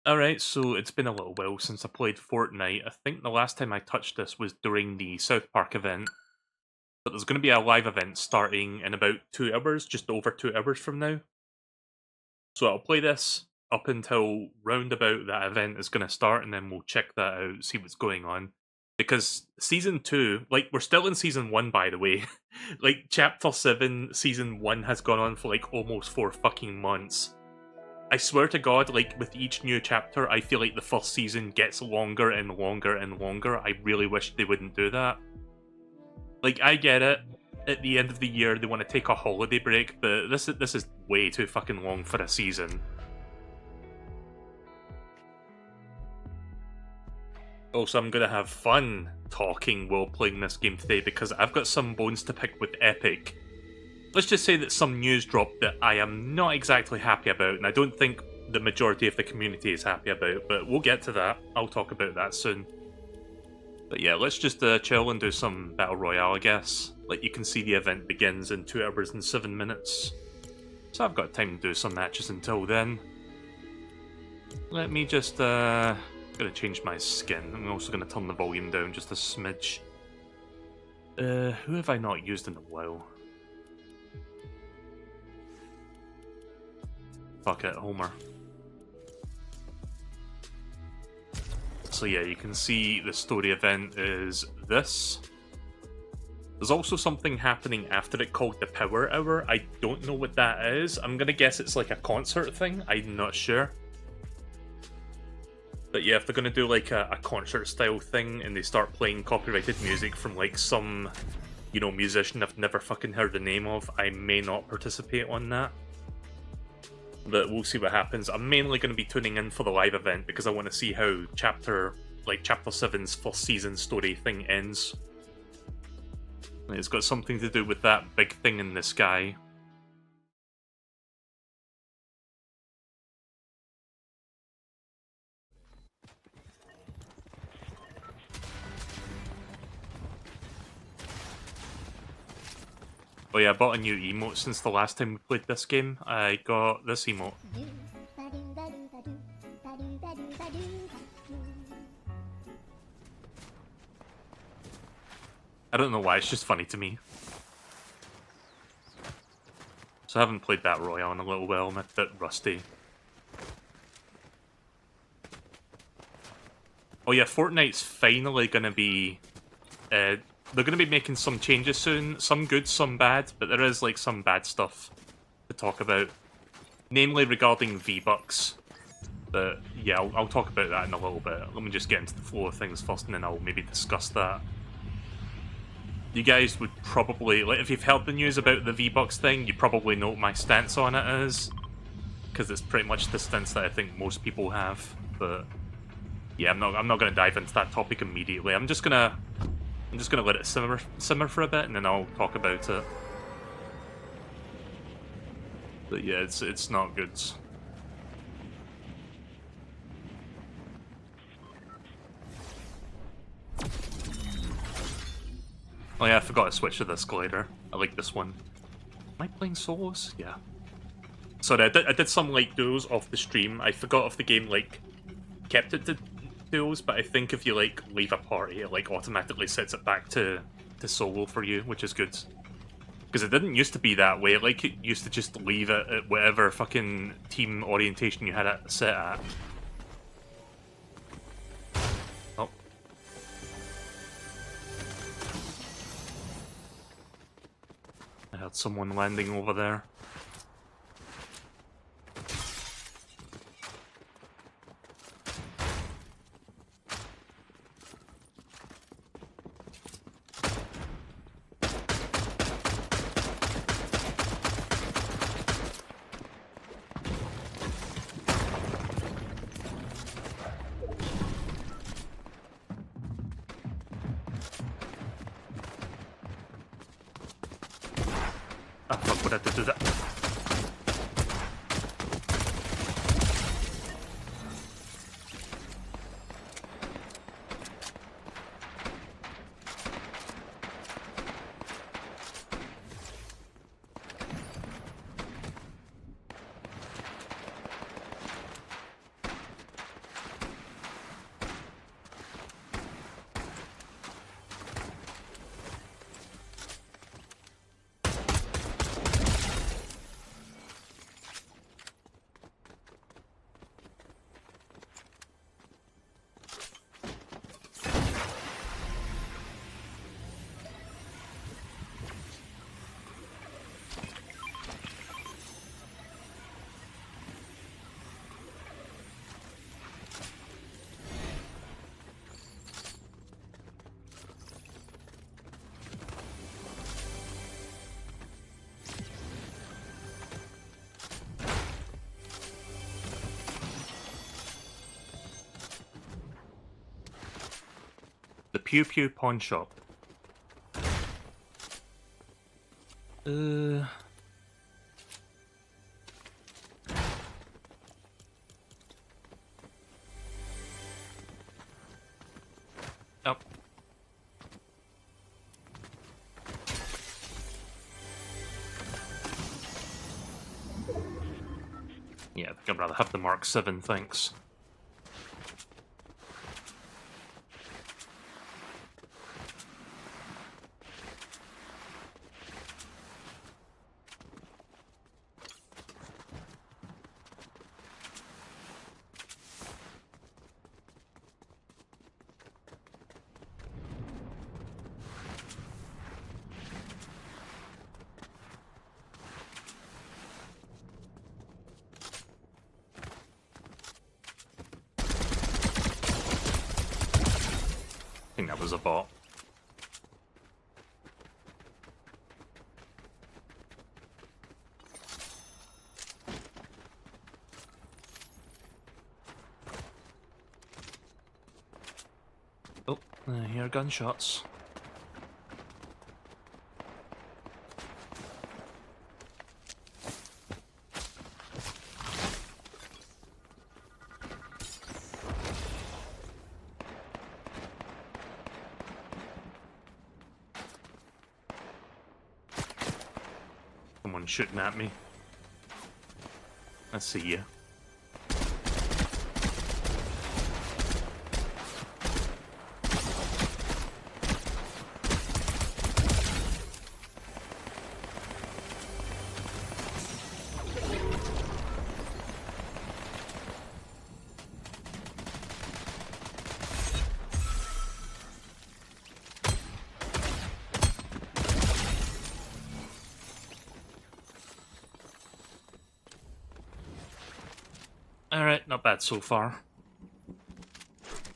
Alright, so it's been a little while since I played Fortnite. I think the last time I touched this was during the South Park event. But there's going to be a live event starting in about 2 hours, just over 2 hours from now. So I'll play this up until roundabout that event is going to start, and then we'll check that out, see what's going on. Because Season 2, like, we're still in Season 1, by the way. Like, Chapter 7, Season 1 has gone on for, like, almost 4 fucking months. I swear to God, like, with each new chapter, I feel like the first season gets longer and longer and longer. I really wish they wouldn't do that. Like, I get it. At the end of the year, they want to take a holiday break, but this is way too fucking long for a season. Also, I'm gonna have fun talking while playing this game today because I've got some bones to pick with Epic. Let's just say that some news dropped that I am not exactly happy about, and I don't think the majority of the community is happy about, but we'll get to that. I'll talk about that soon. But yeah, let's just chill and do some Battle Royale, I guess. Like, you can see the event begins in 2 hours and 7 minutes. So I've got time to do some matches until then. Let me just, gonna change my skin. I'm also gonna turn the volume down just a smidge. Who have I not used in a while? Fuck it, Homer. So yeah, you can see the story event is this. There's also something happening after it called the Power Hour. I don't know what that is. I'm gonna guess it's like a concert thing. I'm not sure. But yeah, if they're gonna do like a concert style thing and they start playing copyrighted music from like some, you know, musician I've never fucking heard the name of, I may not participate on that. But we'll see what happens. I'm mainly going to be tuning in for the live event because I want to see how Chapter 7's first season story thing ends. It's got something to do with that big thing in the sky. Oh yeah, I bought a new emote since the last time we played this game. I got this emote. I don't know why, it's just funny to me. So I haven't played Battle Royale in a little while, I'm a bit rusty. Oh yeah, Fortnite's finally gonna be... they're gonna be making some changes soon. Some good, some bad, but there is like some bad stuff to talk about. Namely regarding V-Bucks. But yeah, I'll talk about that in a little bit. Let me just get into the flow of things first and then I'll maybe discuss that. You guys would probably, like, if you've heard the news about the V-Bucks thing, you probably know what my stance on it is. Because it's pretty much the stance that I think most people have. But yeah, I'm not gonna dive into that topic immediately. I'm just gonna let it simmer for a bit and then I'll talk about it. But yeah, it's not good. Oh yeah, I forgot to switch to this glider. I like this one. Am I playing solos? Yeah. Sorry, I did some like duos off the stream. I forgot if the game like kept it to duos, but I think if you like leave a party, it like automatically sets it back to solo for you, which is good. Because it didn't used to be that way. Like, it used to just leave it at whatever fucking team orientation you had it set at. Oh. I had someone landing over there. Ah, fuck, what I did to that? Pew Pew Pawn Shop. Oh. Yeah, I think I'd rather have the Mark 7, thanks. I think that was a bot. Oh, I hear gunshots. Someone shooting at me. I see you. Alright, not bad so far.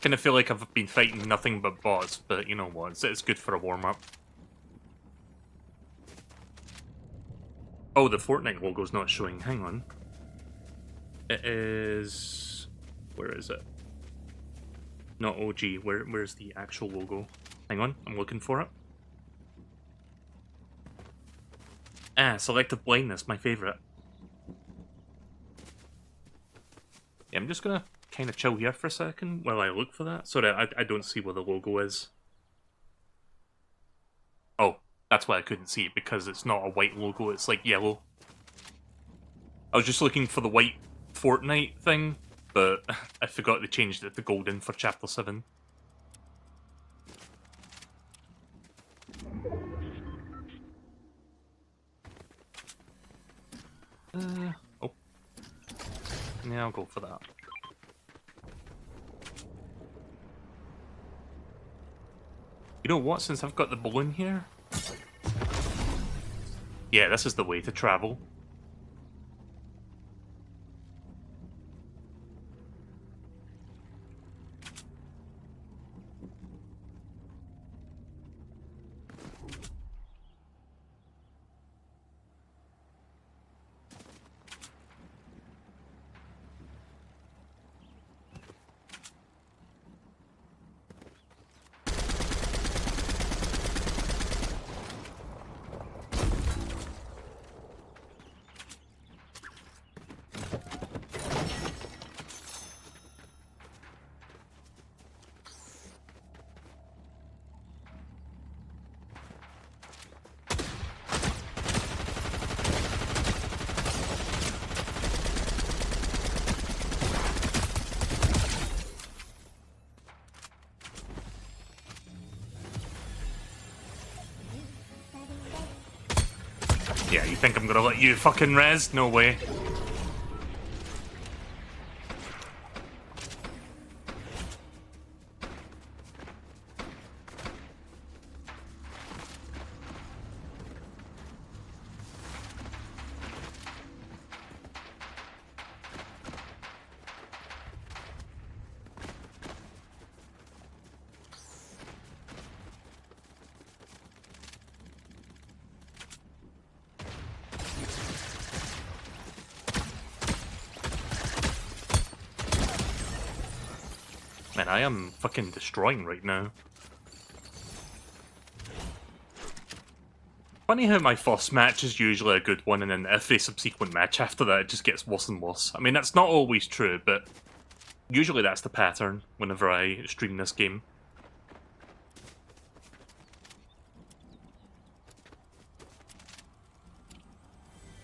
Kind of feel like I've been fighting nothing but bots, but you know what, it's good for a warm-up. Oh, the Fortnite logo's not showing, hang on. It is... where is it? Not OG, where's the actual logo? Hang on, I'm looking for it. Ah, selective blindness, my favourite. Yeah, I'm just gonna kind of chill here for a second while I look for that. Sorry, I don't see where the logo is. Oh, that's why I couldn't see it, because it's not a white logo, it's like yellow. I was just looking for the white Fortnite thing, but I forgot they changed it to golden for Chapter 7. Oh. Yeah, I'll go for that. You know what, since I've got the balloon here... yeah, this is the way to travel. Yeah, you think I'm gonna let you fucking res? No way. Man, I am fucking destroying right now. Funny how my first match is usually a good one, and then every subsequent match after that it just gets worse and worse. I mean, that's not always true, but usually that's the pattern whenever I stream this game.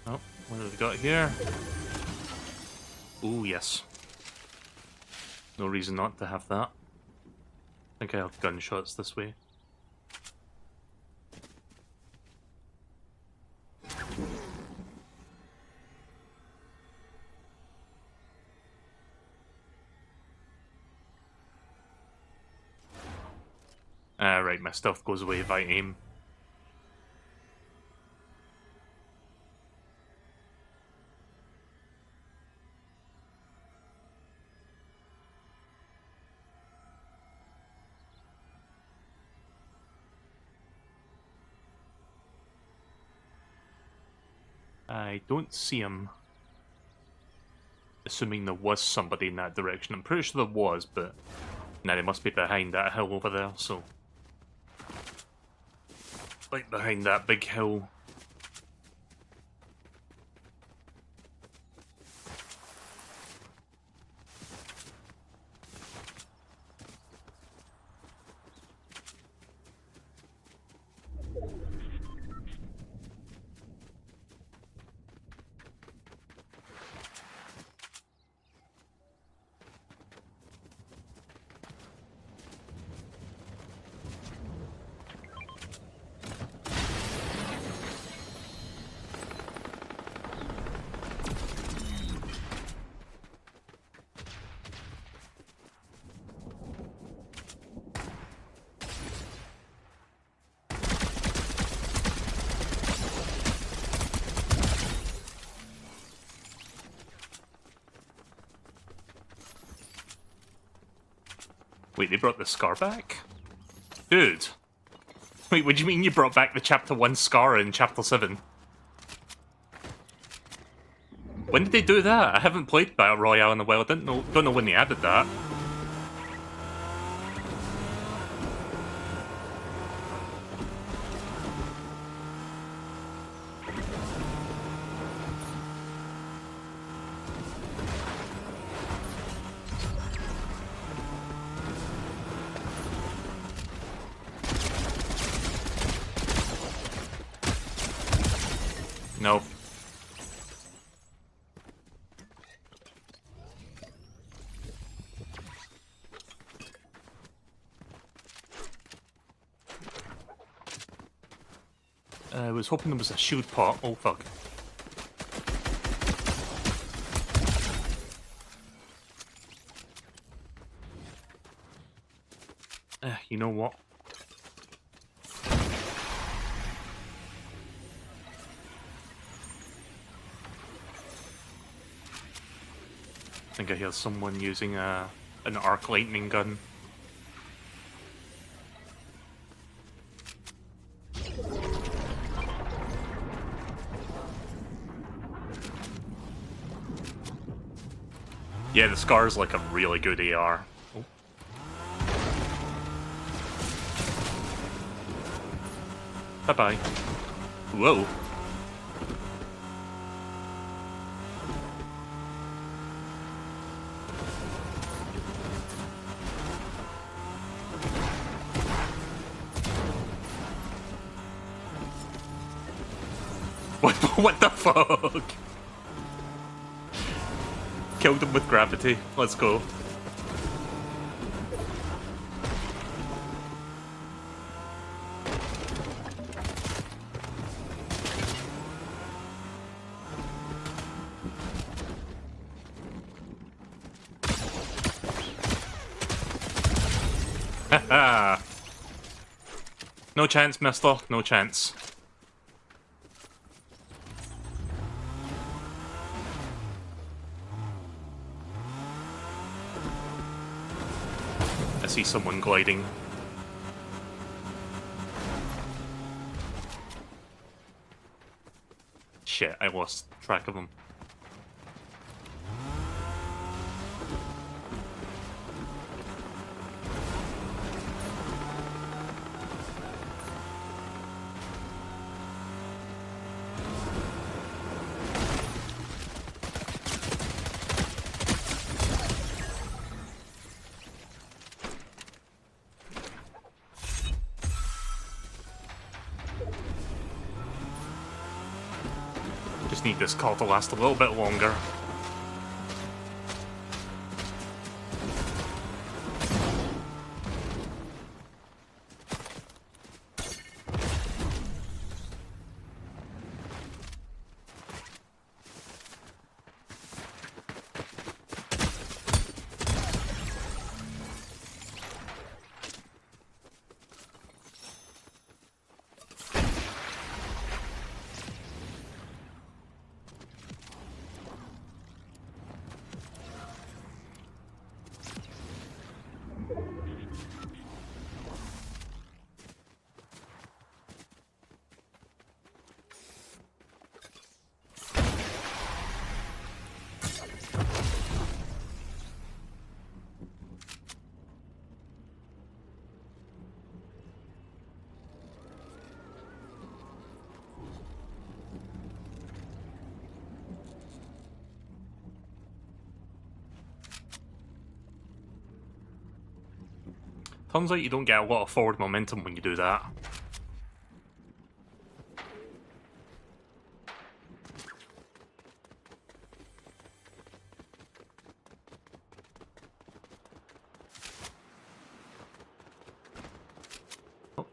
Oh, what have we got here? Ooh, yes. No reason not to have that. I think I have gunshots this way. Right, my stealth goes away if I aim. I don't see him. Assuming there was somebody in that direction. I'm pretty sure there was, but now they must be behind that hill over there, so... Like behind that big hill. Wait, they brought the scar back? Dude. Wait, what do you mean you brought back the Chapter 1 scar in Chapter 7? When did they do that? I haven't played Battle Royale in a while. Don't know when they added that. No. I was hoping there was a shield pot. Oh, fuck. You know what? I think I hear someone using an arc lightning gun. Yeah, the Scar's like a really good AR. Oh. Bye-bye. Whoa. What the fuck? Killed him with gravity. Let's go. Haha. No chance, mister. No chance. I see someone gliding. Shit, I lost track of them. just need this call to last a little bit longer. Turns out you don't get a lot of forward momentum when you do that. Oh.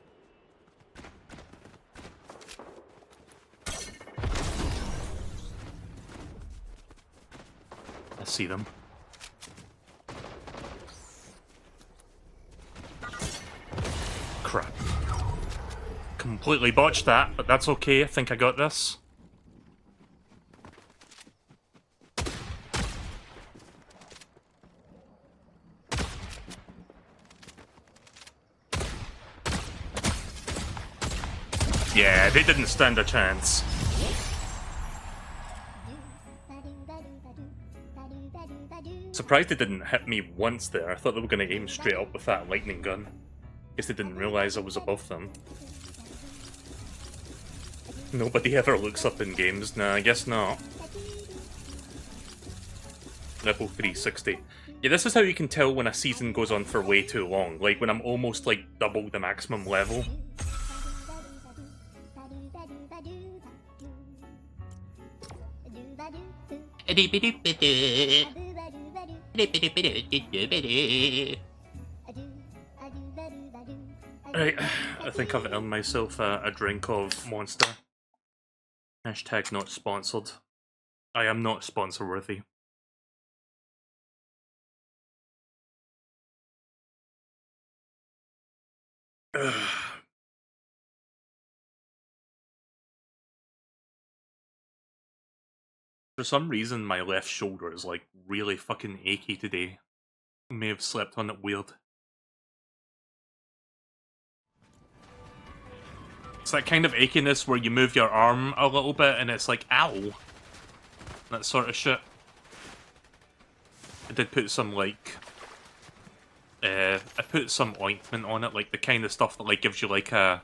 I see them. Crap. Completely botched that, but that's okay. I think I got this. Yeah, they didn't stand a chance. Surprised they didn't hit me once there. I thought they were going to aim straight up with that lightning gun. Guess they didn't realize I was above them. Nobody ever looks up in games. Nah, I guess not. Level 360. Yeah, this is how you can tell when a season goes on for way too long. Like, when I'm almost, like, double the maximum level. Right, I think I've earned myself a drink of Monster. Hashtag not sponsored. I am not sponsor worthy. For some reason, my left shoulder is like really fucking achy today. I may have slept on it weird. It's that kind of achiness where you move your arm a little bit and it's like, ow! That sort of shit. I did put some, like... I put some ointment on it, like the kind of stuff that like gives you like a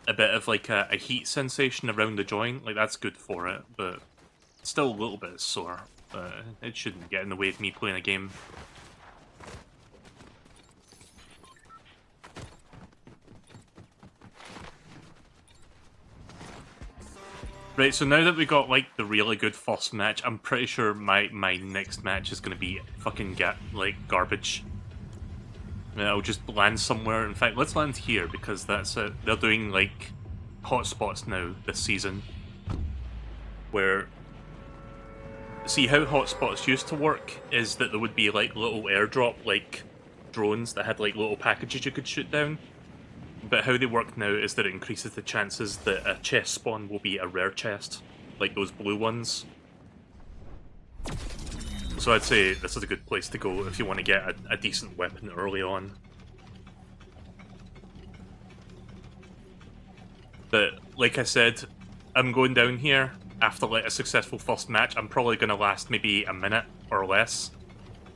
bit of like a heat sensation around the joint. Like that's good for it, but it's still a little bit sore. It shouldn't get in the way of me playing a game. Right, so now that we got like the really good first match, I'm pretty sure my next match is gonna be fucking garbage. I'll just land somewhere. In fact, let's land here because that's it. They're doing like hotspots now this season. Where, see how hotspots used to work is that there would be like little airdrop like drones that had like little packages you could shoot down. But how they work now is that it increases the chances that a chest spawn will be a rare chest, like those blue ones. So I'd say this is a good place to go if you want to get a decent weapon early on. But, like I said, I'm going down here after like a successful first match. I'm probably going to last maybe a minute or less.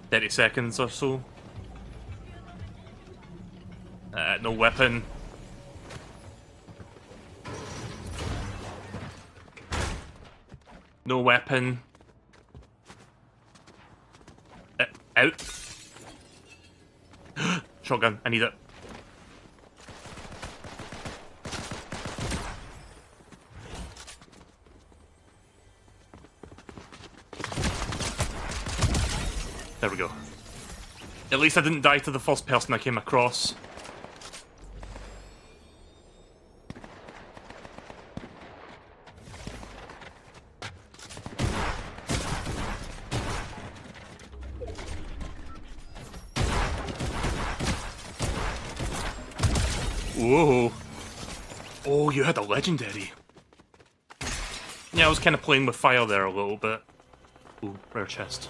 30 seconds or so. No weapon. No weapon. Out. Shotgun, I need it. There we go. At least I didn't die to the first person I came across. Whoa. Oh, you had a legendary. Yeah, I was kind of playing with fire there a little bit. Ooh, rare chest.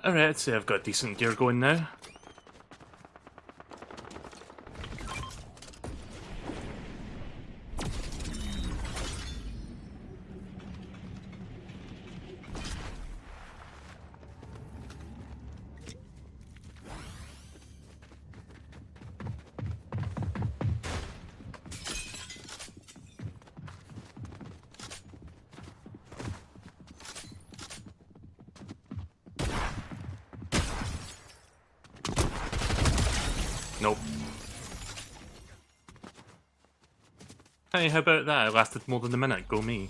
Alright, I'd say I've got decent gear going now. Nope. Hey, how about that? It lasted more than a minute. Go me.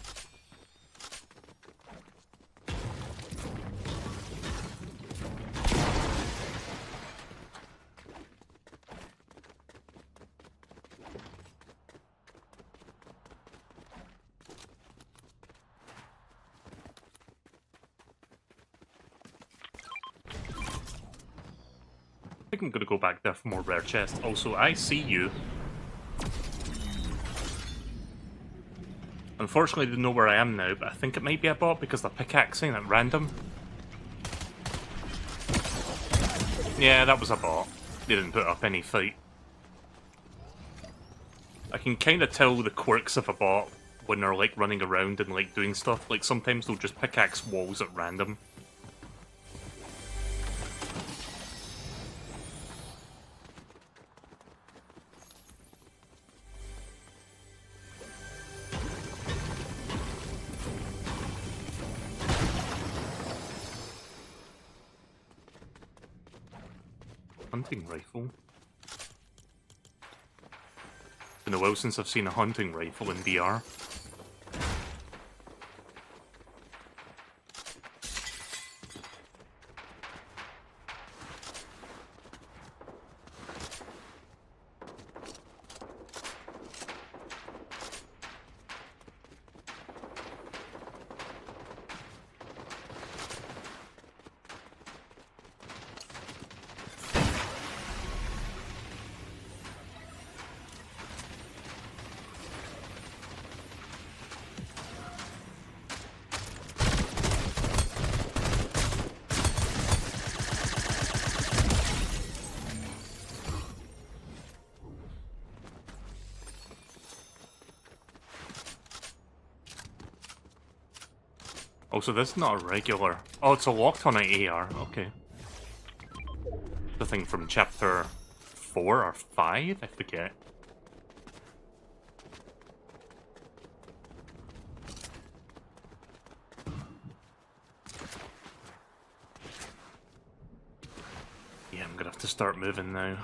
I think I'm gonna go back there for more rare chests. Also, I see you. Unfortunately, I don't know where I am now, but I think it might be a bot because they're pickaxing at random. Yeah, that was a bot. They didn't put up any fight. I can kind of tell the quirks of a bot when they're like running around and like doing stuff. Like sometimes they'll just pickaxe walls at random. Hunting rifle. It's been a while since I've seen a hunting rifle in VR. Oh, so this is not a regular... Oh, it's a locked on an AR, okay. The thing from chapter 4 or 5? I forget. Yeah, I'm gonna have to start moving now.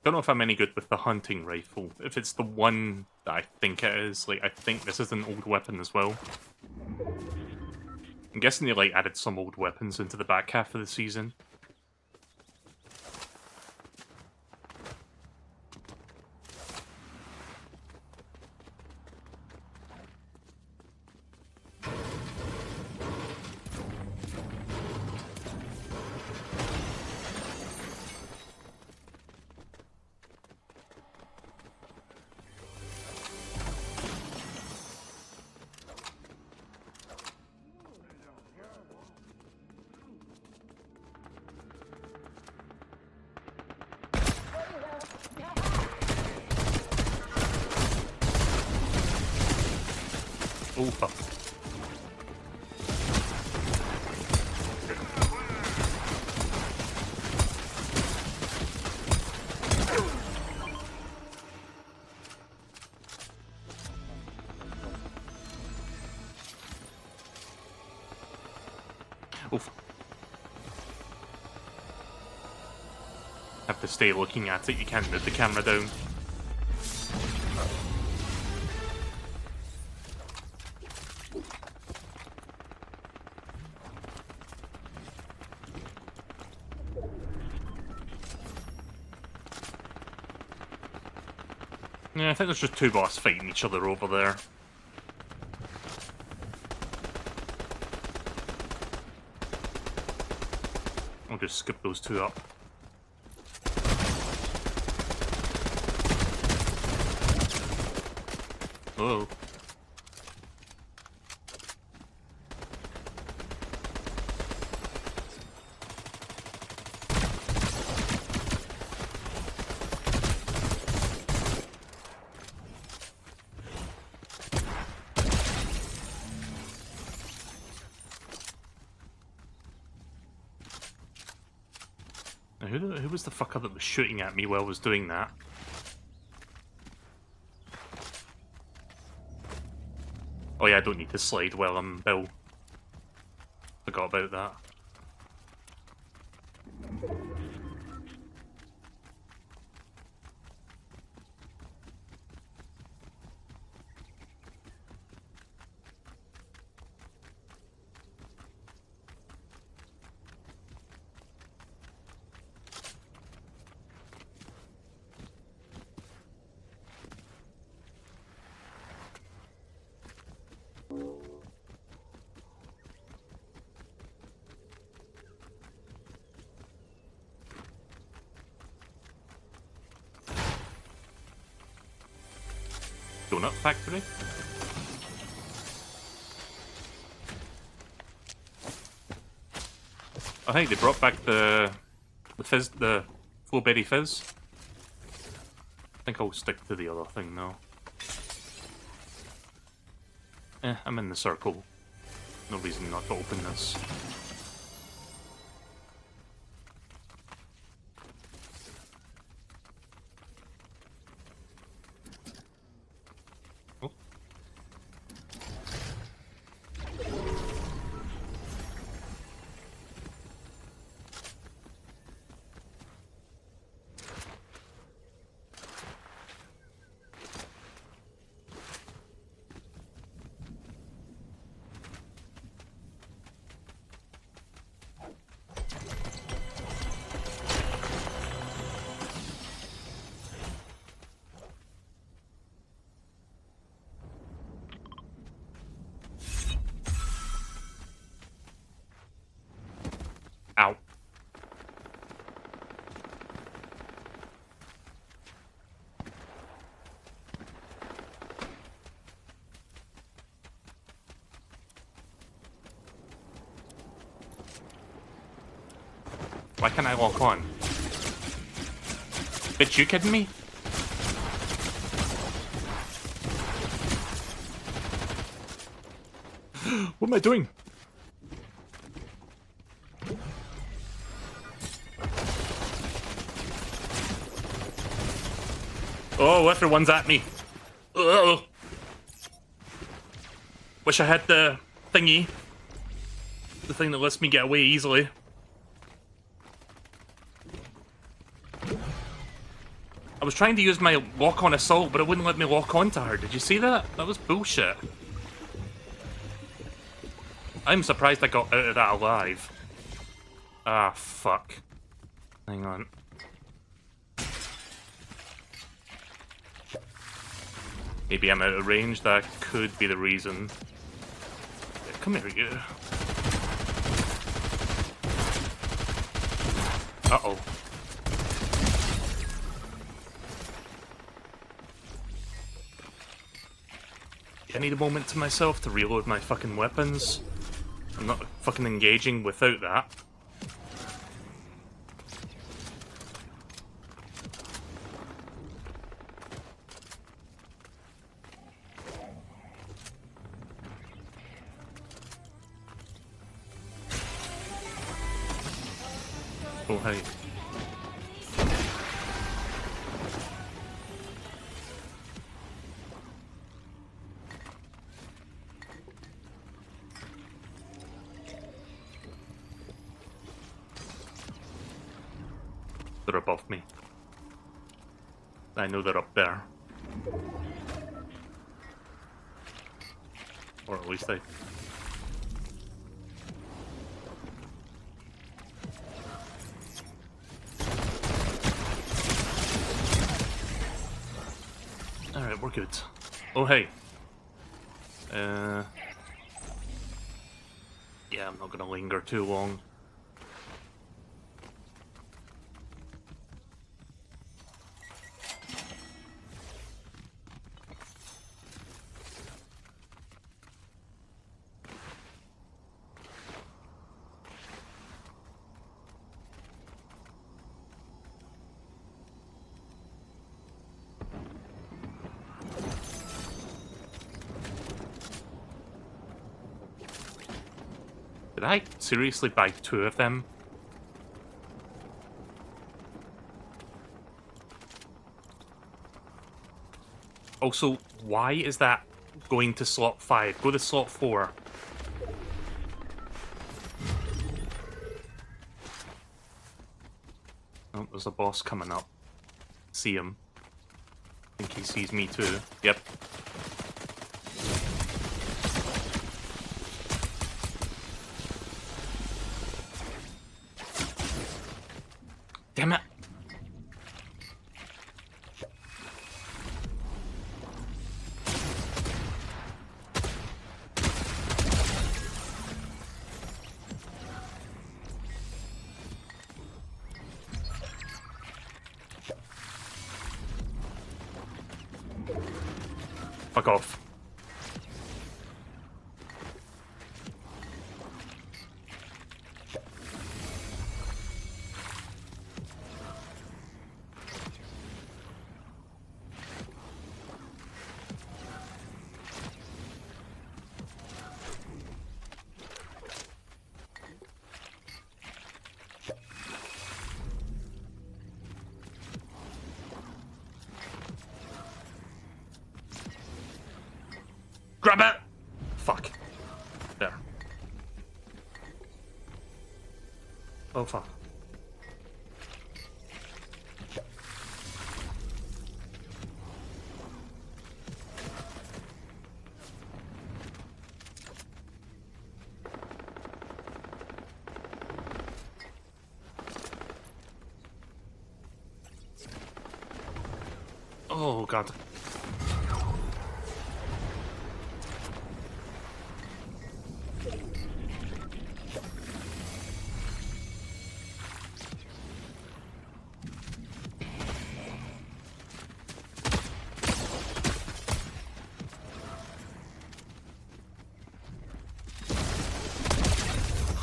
Don't know if I'm any good with the hunting rifle. If it's the one that I think it is, like, I think this is an old weapon as well. I'm guessing they, like, added some old weapons into the back half of the season. Oh, fuck. Oh, fuck. Have to stay looking at it, you can't move the camera down. Yeah, I think there's just two bots fighting each other over there. I'll just skip those two up. Whoa. Now, who was the fucker that was shooting at me while I was doing that? Oh yeah, I don't need to slide while I'm Bill. Forgot about that. Donut factory? I think they brought back the fizz, the Flowberry Fizz. I think I'll stick to the other thing now. I'm in the circle. No reason not to open this. Oh. Ow. Why can't I lock on? Bitch, you kidding me? What am I doing? Oh, everyone's at me. Ugh. Wish I had the thingy. The thing that lets me get away easily. I was trying to use my lock-on assault, but it wouldn't let me lock onto her. Did you see that? That was bullshit. I'm surprised I got out of that alive. Ah, fuck. Hang on. Maybe I'm out of range. That could be the reason. Yeah, come here, you. Uh-oh. I need a moment to myself to reload my fucking weapons. I'm not fucking engaging without that. Oh, hey. They're above me. I know they're up there. Or at least I... Alright, we're good. Oh, hey. Yeah, I'm not gonna linger too long. Did I seriously buy 2 of them? Also, why is that going to slot 5? Go to slot 4. Oh, there's a boss coming up. See him. I think he sees me too. Yep. Damn it! Fuck off. Grab it! Fuck. There. Oh, fuck. Oh, God.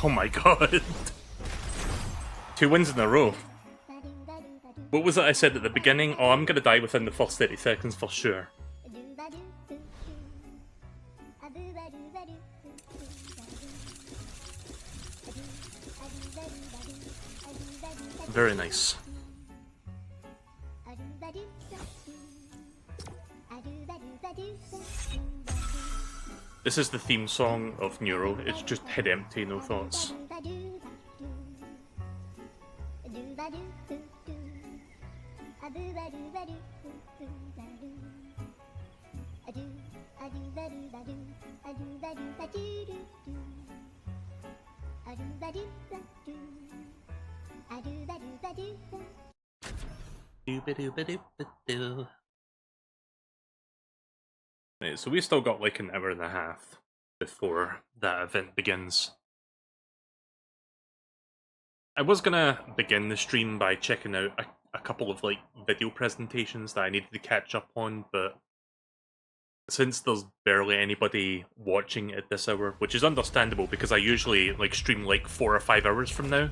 Oh my god. 2 wins in a row. What was it I said at the beginning? Oh, I'm gonna die within the first 30 seconds for sure. Very nice. This is the theme song of Neuro. It's just head empty, no thoughts. Right, so we still got like an hour and a half before that event begins. I was gonna begin the stream by checking out a couple of like video presentations that I needed to catch up on, but since there's barely anybody watching at this hour, which is understandable because I usually like stream like 4 or 5 hours from now,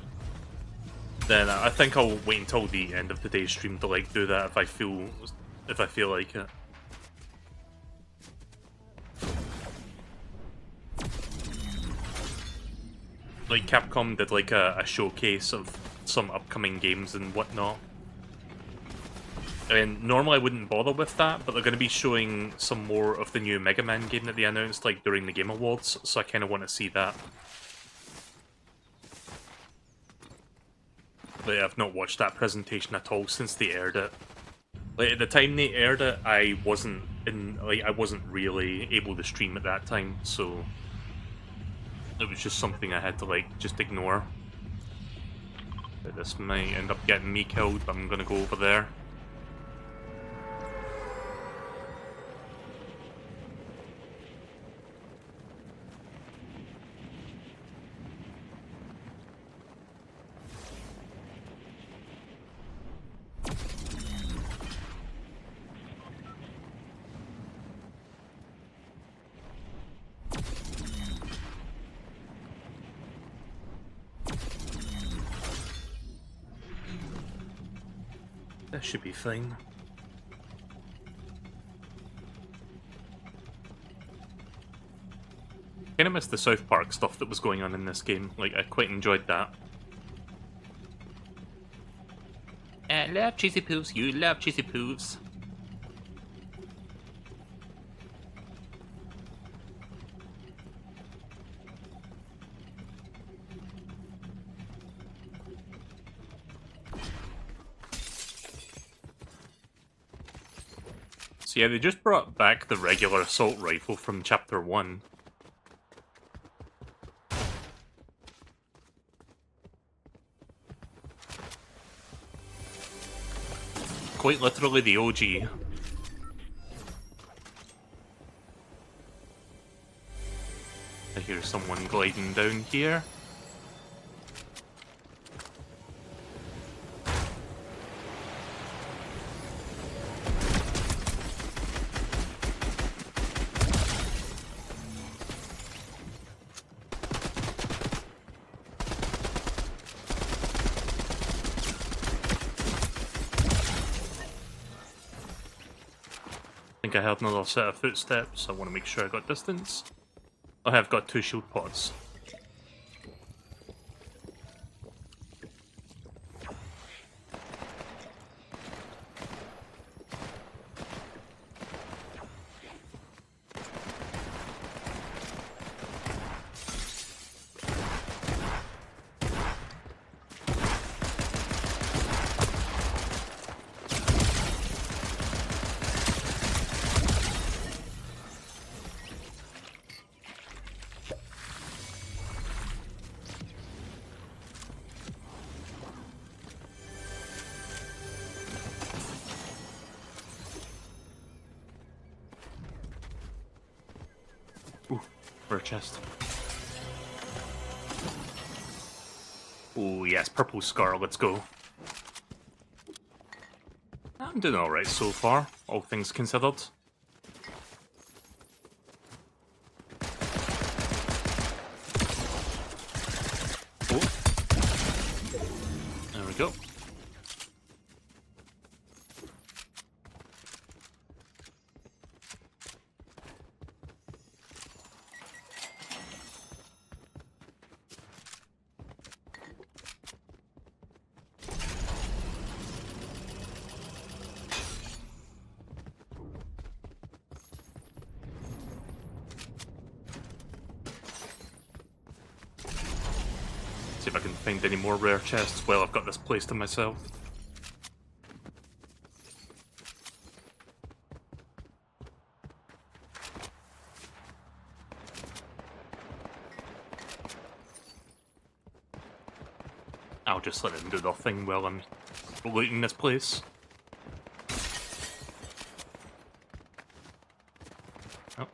then I think I'll wait until the end of today's stream to like do that if I feel like it. Like Capcom did like a showcase of some upcoming games and whatnot. And normally I wouldn't bother with that, but they're going to be showing some more of the new Mega Man game that they announced like during the Game Awards, so I kind of want to see that. But I've not watched that presentation at all since they aired it. Like, at the time they aired it, I wasn't really able to stream at that time, so it was just something I had to like just ignore. But this might end up getting me killed, but I'm gonna go over there. That should be fine. Kind of missed the South Park stuff that was going on in this game. Like, I quite enjoyed that. I love cheesy poofs. You love cheesy poofs. So yeah, they just brought back the regular assault rifle from Chapter 1. Quite literally the OG. I hear someone gliding down here. I think I heard another set of footsteps. I want to make sure I got distance. I have got 2 shield pods. Ooh, rare chest. Oh yes, purple scar, let's go. I'm doing alright so far, all things considered. Oh. There we go. See if I can find any more rare chests while I've got this place to myself. I'll just let him do the thing while I'm looting this place. Oh.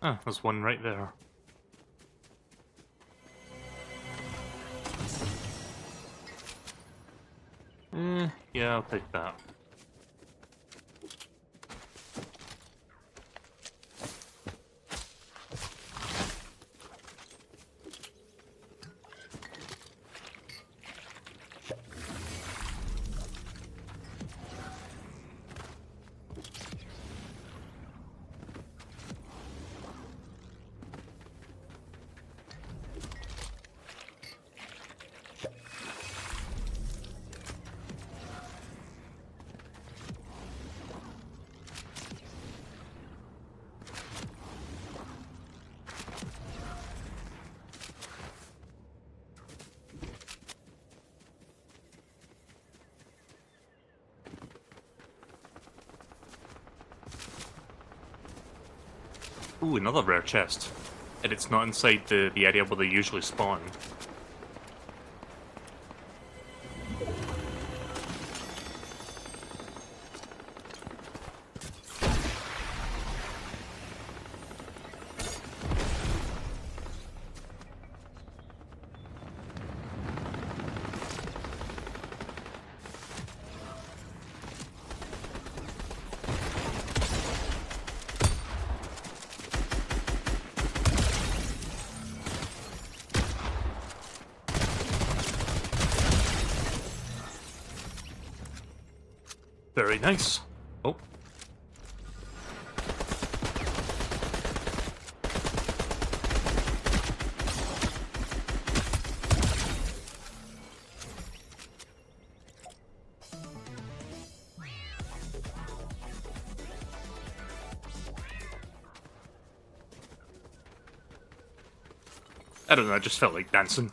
Ah, there's one right there. Yeah, I'll take that. Ooh, another rare chest. And it's not inside the area where they usually spawn. Very nice. Oh. I don't know, I just felt like dancing.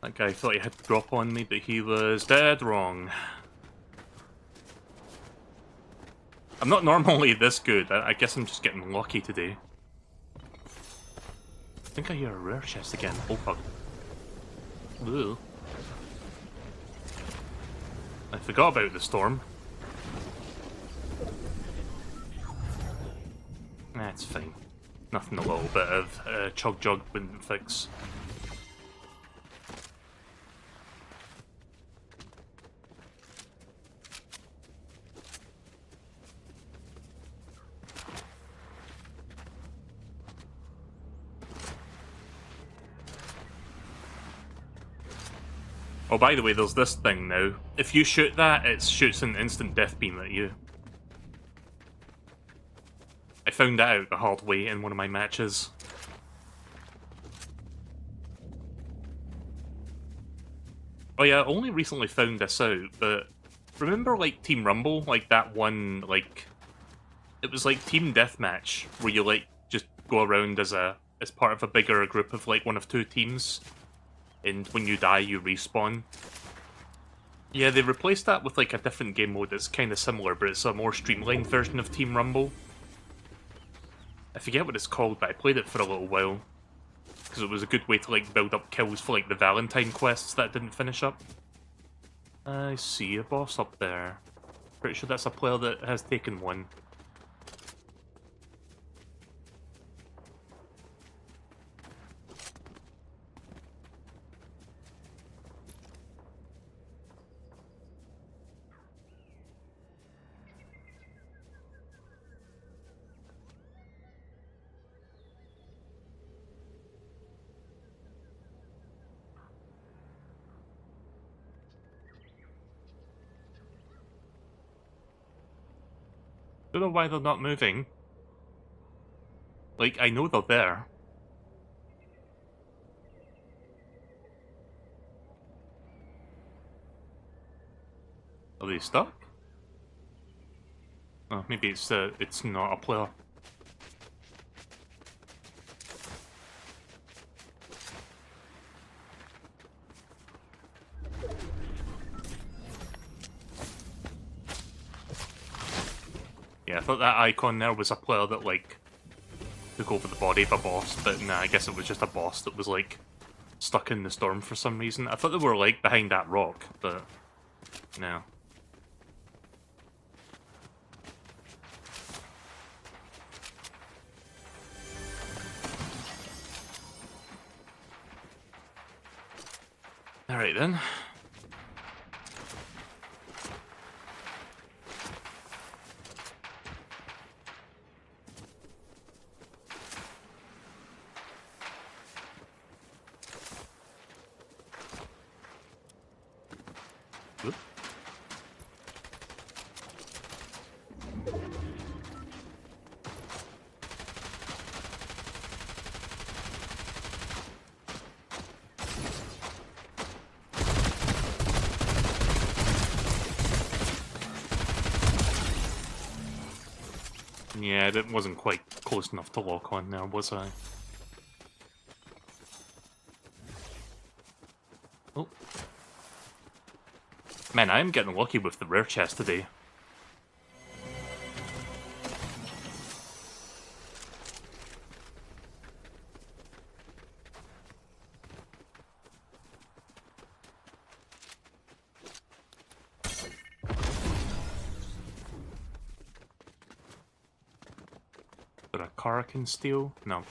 That guy thought he had to drop on me, but he was dead wrong. I'm not normally this good. I guess I'm just getting lucky today. I think I hear a rare chest again. Oh fuck. Ooh. I forgot about the storm. That's fine. Nothing a little bit of chug jug wouldn't fix. Oh, by the way, there's this thing now. If you shoot that, it shoots an instant death beam at you. I found that out the hard way in one of my matches. Oh yeah, I only recently found this out, but remember like Team Rumble? Like that one, like... It was like Team Deathmatch, where you like just go around as part of a bigger group of like one of two teams. And when you die, you respawn. Yeah, they replaced that with like a different game mode that's kind of similar, but it's a more streamlined version of Team Rumble. I forget what it's called, but I played it for a little while. Because it was a good way to like build up kills for like the Valentine quests that didn't finish up. I see a boss up there. Pretty sure that's a player that has taken one. Don't know why they're not moving. Like, I know they're there. Are they stuck? Oh, maybe it's not a player. Yeah, I thought that icon there was a player that, like, took over the body of a boss, but nah, I guess it was just a boss that was, like, stuck in the storm for some reason. I thought they were, like, behind that rock, but no. Alright then. Whoop. Yeah, that wasn't quite close enough to lock on there, was I? Oh. Man, I am getting lucky with the rare chest today. Is there a car I can steal? No.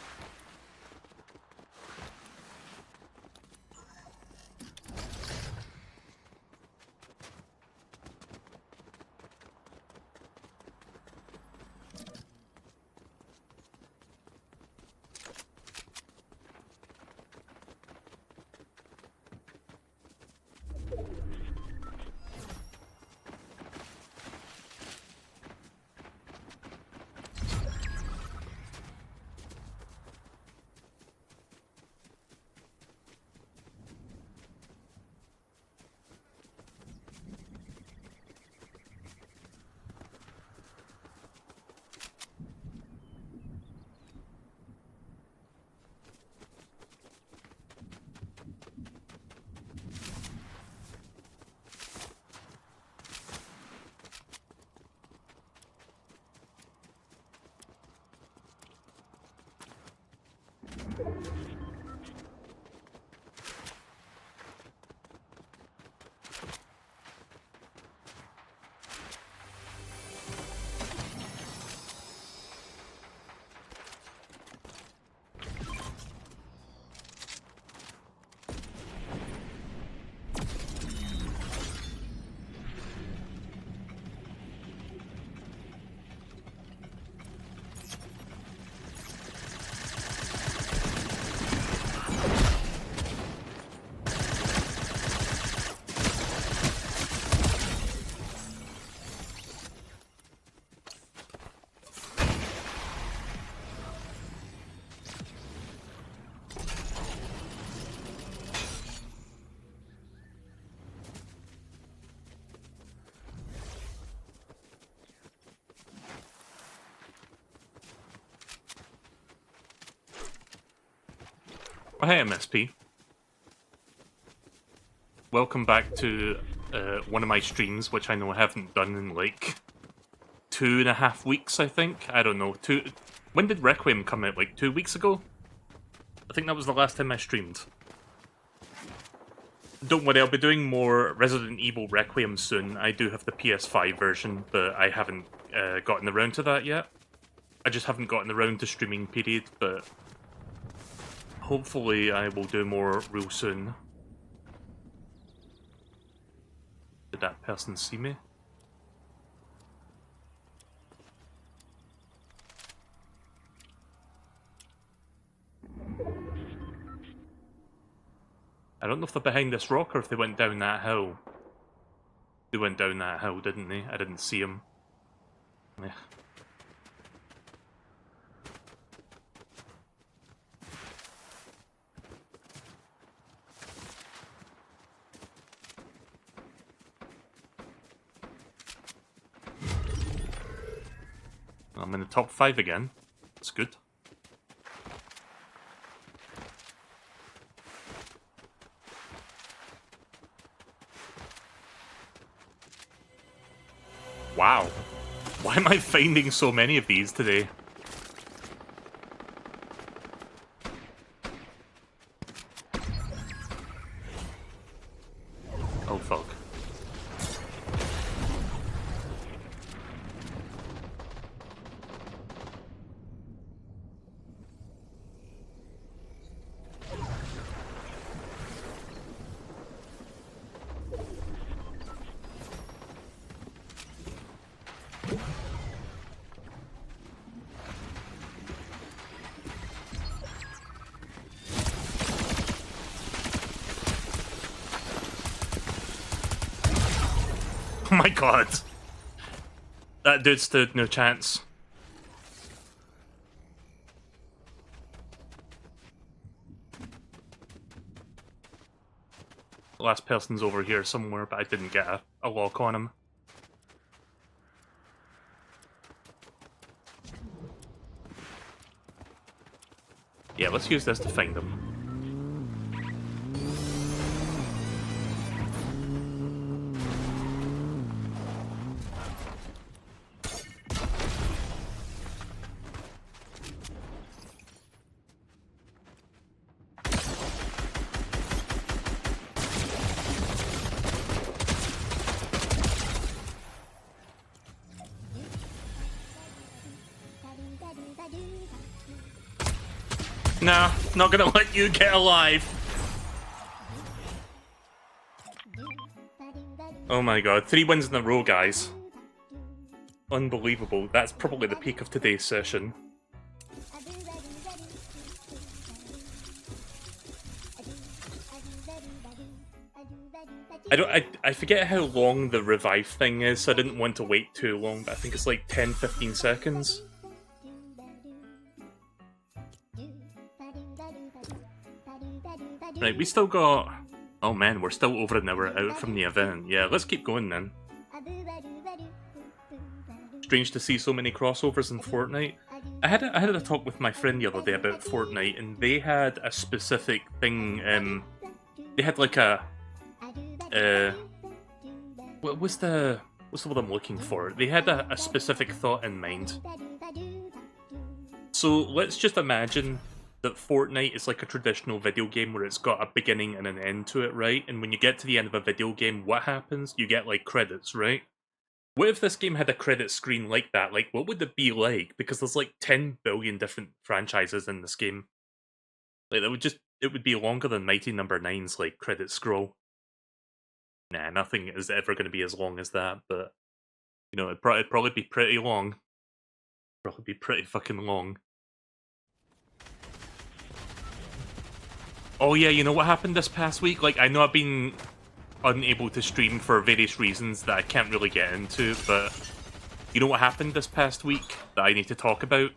Oh, hey, MSP. Welcome back to one of my streams, which I know I haven't done in like 2.5 weeks, I think. I don't know. When did Requiem come out? Like 2 weeks ago? I think that was the last time I streamed. Don't worry, I'll be doing more Resident Evil Requiem soon. I do have the PS5 version, but I haven't gotten around to that yet. I just haven't gotten around to streaming, period, but hopefully I will do more real soon. Did that person see me? I don't know if they're behind this rock or if they went down that hill. They went down that hill, didn't they? I didn't see them. Yeah. I'm in the top 5 again. That's good. Wow. Why am I finding so many of these today? Oh, fuck. god! That dude stood no chance. The last person's over here somewhere, but I didn't get a lock on him. Yeah, let's use this to find him. Nah, not gonna let you get alive. Oh my god, 3 wins in a row, guys. Unbelievable. That's probably the peak of today's session. I forget how long the revive thing is, so I didn't want to wait too long, but I think it's like 10-15 seconds. Right, we still got... Oh man, we're still over an hour out from the event. Yeah, let's keep going then. Strange to see so many crossovers in Fortnite. I had a talk with my friend the other day about Fortnite, and they had a specific thing, they had like a... what's the word I'm looking for? They had a specific thought in mind. So let's just imagine that Fortnite is like a traditional video game where it's got a beginning and an end to it, right? And when you get to the end of a video game, what happens? You get like credits, right? What if this game had a credit screen like that? Like, what would it be like? Because there's like 10 billion different franchises in this game. Like, it would be longer than Mighty Number 9's like credit scroll. Nah, nothing is ever going to be as long as that, but you know, it'd probably be pretty long. Probably be pretty fucking long. Oh yeah, you know what happened this past week? Like, I know I've been unable to stream for various reasons that I can't really get into, but you know what happened this past week that I need to talk about?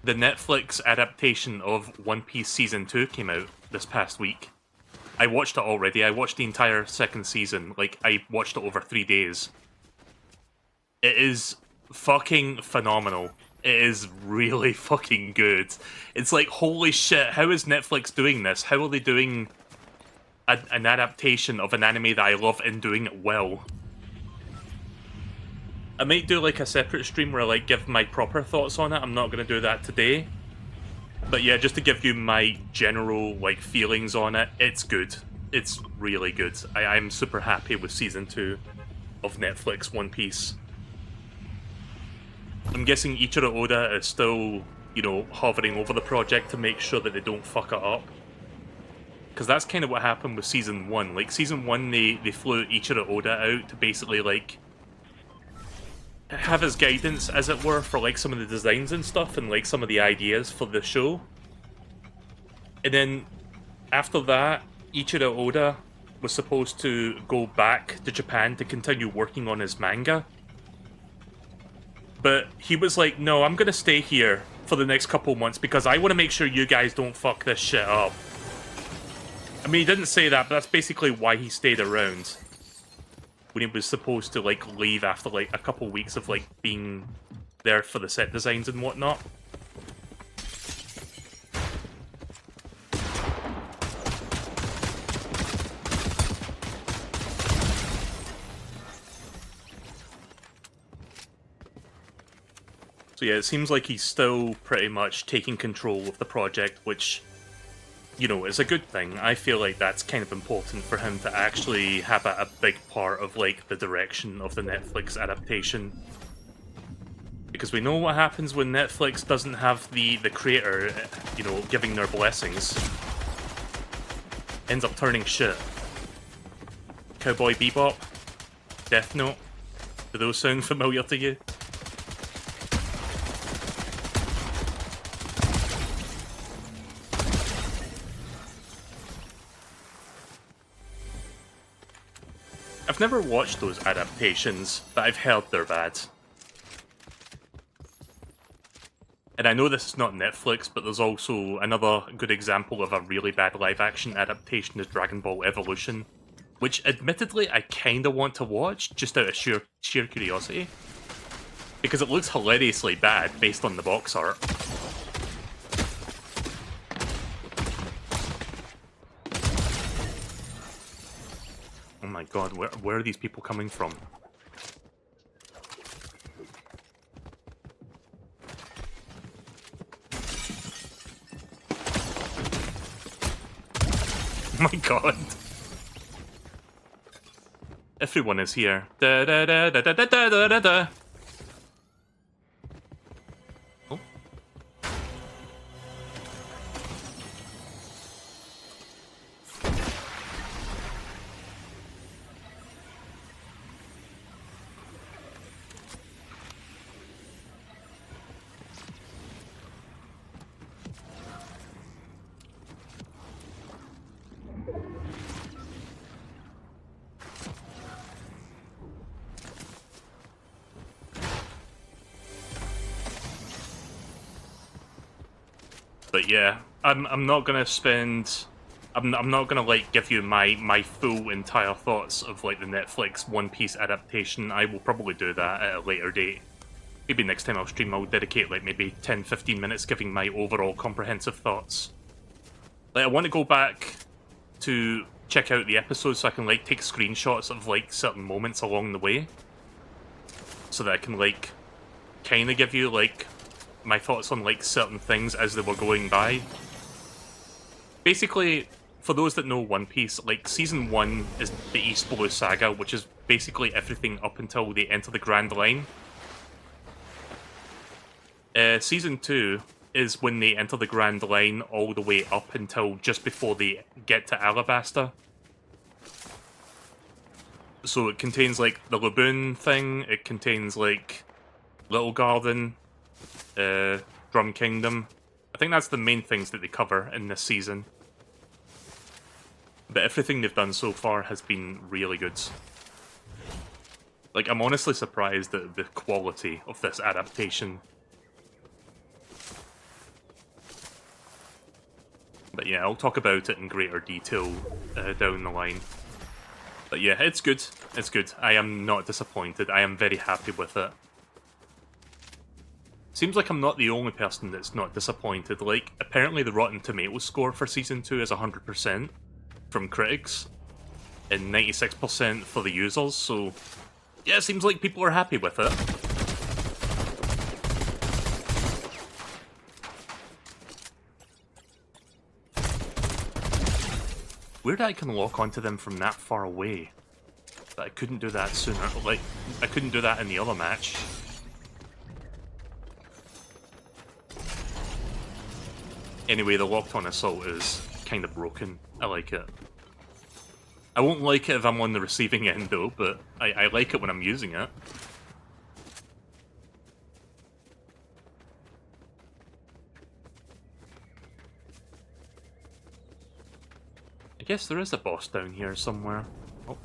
The Netflix adaptation of One Piece Season 2 came out this past week. I watched it already. I watched the entire second season. Like, I watched it over 3 days. It is fucking phenomenal. It is really fucking good. It's like, holy shit, how is Netflix doing this? How are they doing an adaptation of an anime that I love and doing it well? I might do like a separate stream where I like give my proper thoughts on it. I'm not going to do that today. But yeah, just to give you my general like feelings on it, it's good. It's really good. I'm super happy with Season 2 of Netflix One Piece. I'm guessing Ichiro Oda is still, you know, hovering over the project to make sure that they don't fuck it up. Because that's kind of what happened with Season 1. Like, Season 1, they flew Ichiro Oda out to basically, like, have his guidance, as it were, for, like, some of the designs and stuff, and, like, some of the ideas for the show. And then, after that, Ichiro Oda was supposed to go back to Japan to continue working on his manga. But he was like, no, I'm gonna stay here for the next couple months because I want to make sure you guys don't fuck this shit up. I mean, he didn't say that, but that's basically why he stayed around. When he was supposed to, like, leave after, like, a couple weeks of, like, being there for the set designs and whatnot. So yeah, it seems like he's still pretty much taking control of the project, which, you know, is a good thing. I feel like that's kind of important for him to actually have a big part of, like, the direction of the Netflix adaptation. Because we know what happens when Netflix doesn't have the creator, you know, giving their blessings. Ends up turning shit. Cowboy Bebop? Death Note? Do those sound familiar to you? I've never watched those adaptations, but I've heard they're bad. And I know this is not Netflix, but there's also another good example of a really bad live-action adaptation is Dragon Ball Evolution, which admittedly I kinda want to watch, just out of sheer curiosity. Because it looks hilariously bad based on the box art. Oh my god, where are these people coming from? Oh my god. Everyone is here. Da da da da da da da da da. Oh. But yeah, I'm not gonna spend. I'm not gonna like give you my full entire thoughts of like the Netflix One Piece adaptation. I will probably do that at a later date. Maybe next time I'll stream, I'll dedicate like maybe 10-15 minutes giving my overall comprehensive thoughts. Like I want to go back to check out the episodes so I can like take screenshots of like certain moments along the way, so that I can like kind of give you like my thoughts on like certain things as they were going by. Basically, for those that know One Piece, like Season 1 is the East Blue Saga, which is basically everything up until they enter the Grand Line. Season 2 is when they enter the Grand Line all the way up until just before they get to Alabasta. So it contains like the Laboon thing, it contains like Little Garden, Drum Kingdom. I think that's the main things that they cover in this season. But everything they've done so far has been really good. Like, I'm honestly surprised at the quality of this adaptation. But yeah, I'll talk about it in greater detail down the line. But yeah, it's good. It's good. I am not disappointed. I am very happy with it. Seems like I'm not the only person that's not disappointed. Like, apparently the Rotten Tomatoes score for Season 2 is 100% from critics, and 96% for the users, so yeah, it seems like people are happy with it. Weird I can lock onto them from that far away, but I couldn't do that sooner. Like, I couldn't do that in the other match. Anyway, the locked-on assault is kind of broken. I like it. I won't like it if I'm on the receiving end, though, but I like it when I'm using it. I guess there is a boss down here somewhere. Oh.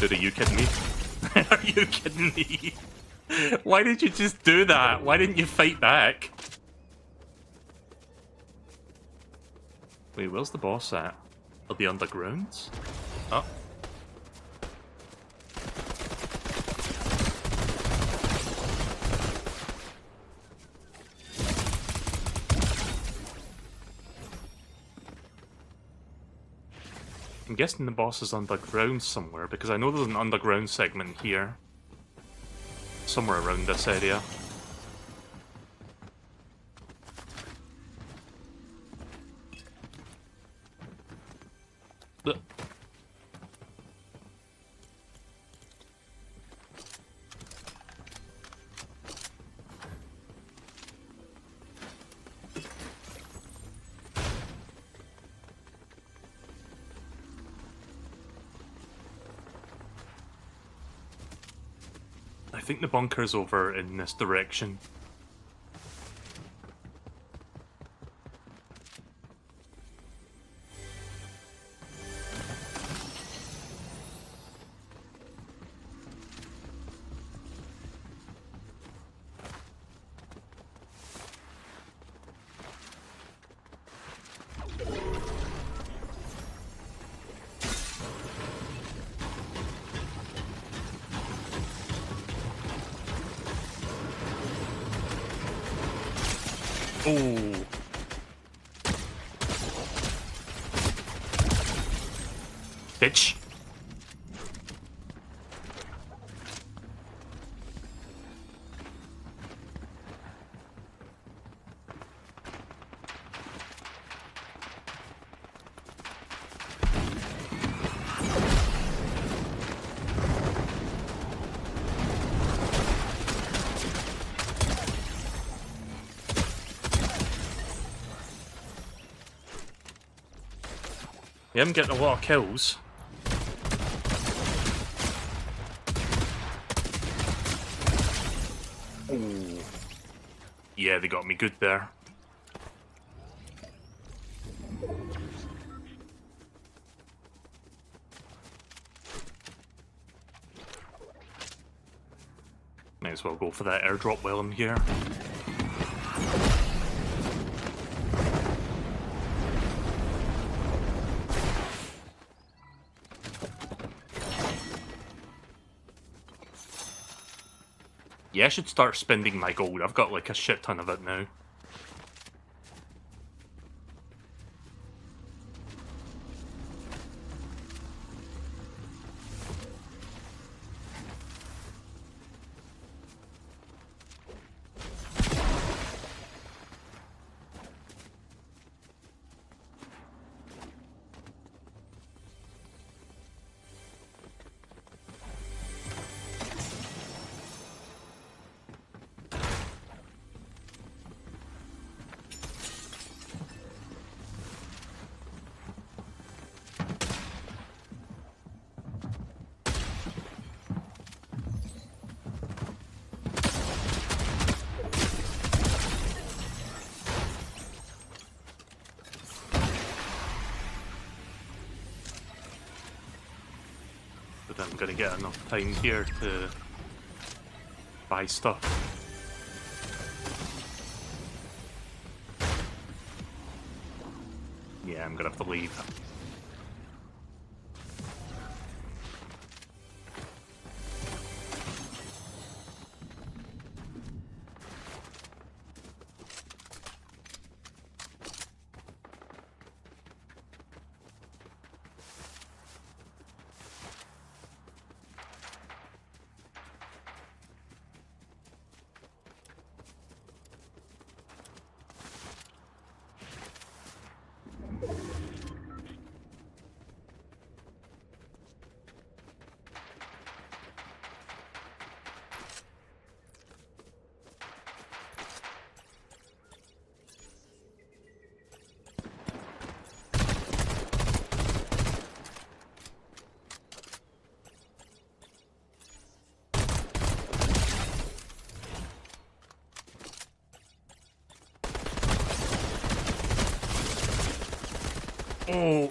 Dude, are you kidding me? Are you kidding me? Why did you just do that? Why didn't you fight back? Wait, where's the boss at? Are the undergrounds? Oh. I'm guessing the boss is underground somewhere, because I know there's an underground segment here. Somewhere around this area. I think the bunker's over in this direction. Ooh. Bitch. Yeah, I'm getting a lot of kills. Ooh. Yeah, they got me good there. Might as well go for that airdrop while I'm here. Yeah, I should start spending my gold. I've got like a shit ton of it now. But I'm gonna get enough time here to buy stuff. Yeah, I'm gonna have to leave. Oh.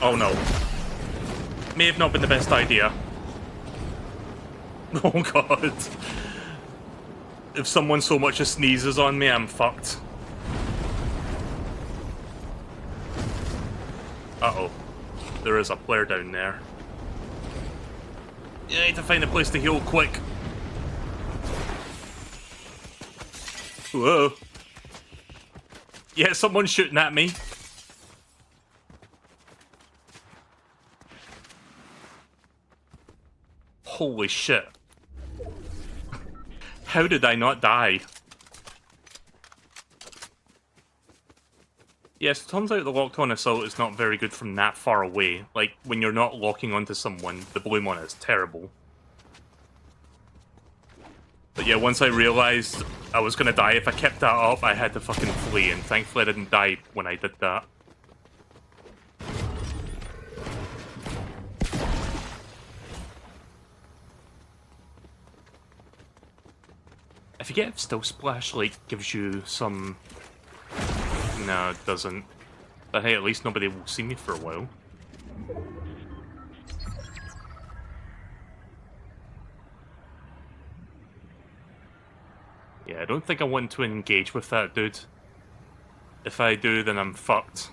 Oh no. May have not been the best idea. Oh god. If someone so much as sneezes on me, I'm fucked. Uh-oh. There is a player down there. You need to find a place to heal quick. Whoa. Yeah, someone's shooting at me. Holy shit. How did I not die? Yes, it turns out the locked-on assault is not very good from that far away. Like, when you're not locking onto someone, the bloom on it is terrible. But yeah, once I realized I was gonna die if I kept that up, I had to fucking flee, and thankfully I didn't die when I did that. I forget if Still Splash, like, gives you some... No, it doesn't. But hey, at least nobody will see me for a while. Yeah, I don't think I want to engage with that dude. If I do, then I'm fucked.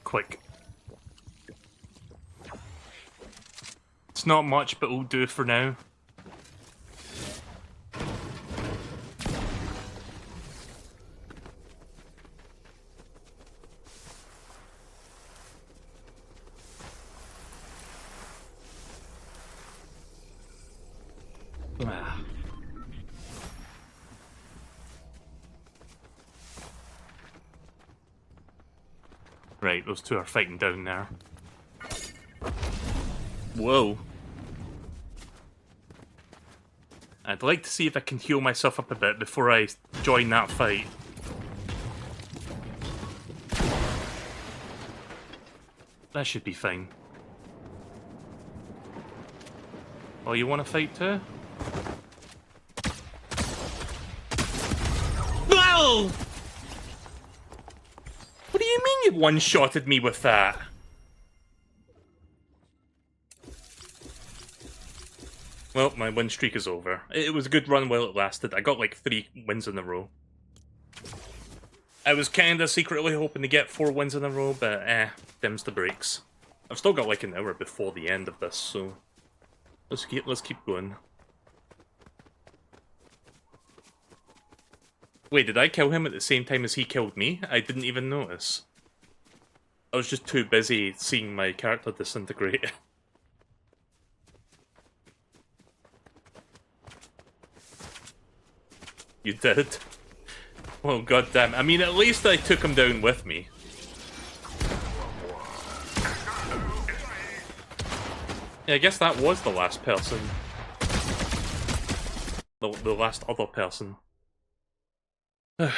quick. It's not much, but will do for now. Ah. Right, those two are fighting down there. Whoa. I'd like to see if I can heal myself up a bit before I join that fight. That should be fine. Oh, you want to fight too? No! What do you mean you one-shotted me with that? Well, my win streak is over. It was a good run while it lasted. I got like 3 wins in a row. I was kinda secretly hoping to get 4 wins in a row, but them's the breaks. I've still got like an hour before the end of this, so let's keep going. Wait, did I kill him at the same time as he killed me? I didn't even notice. I was just too busy seeing my character disintegrate. You did? Well, goddamn. I mean, at least I took him down with me. Yeah, I guess that was the last person. The last other person. Oh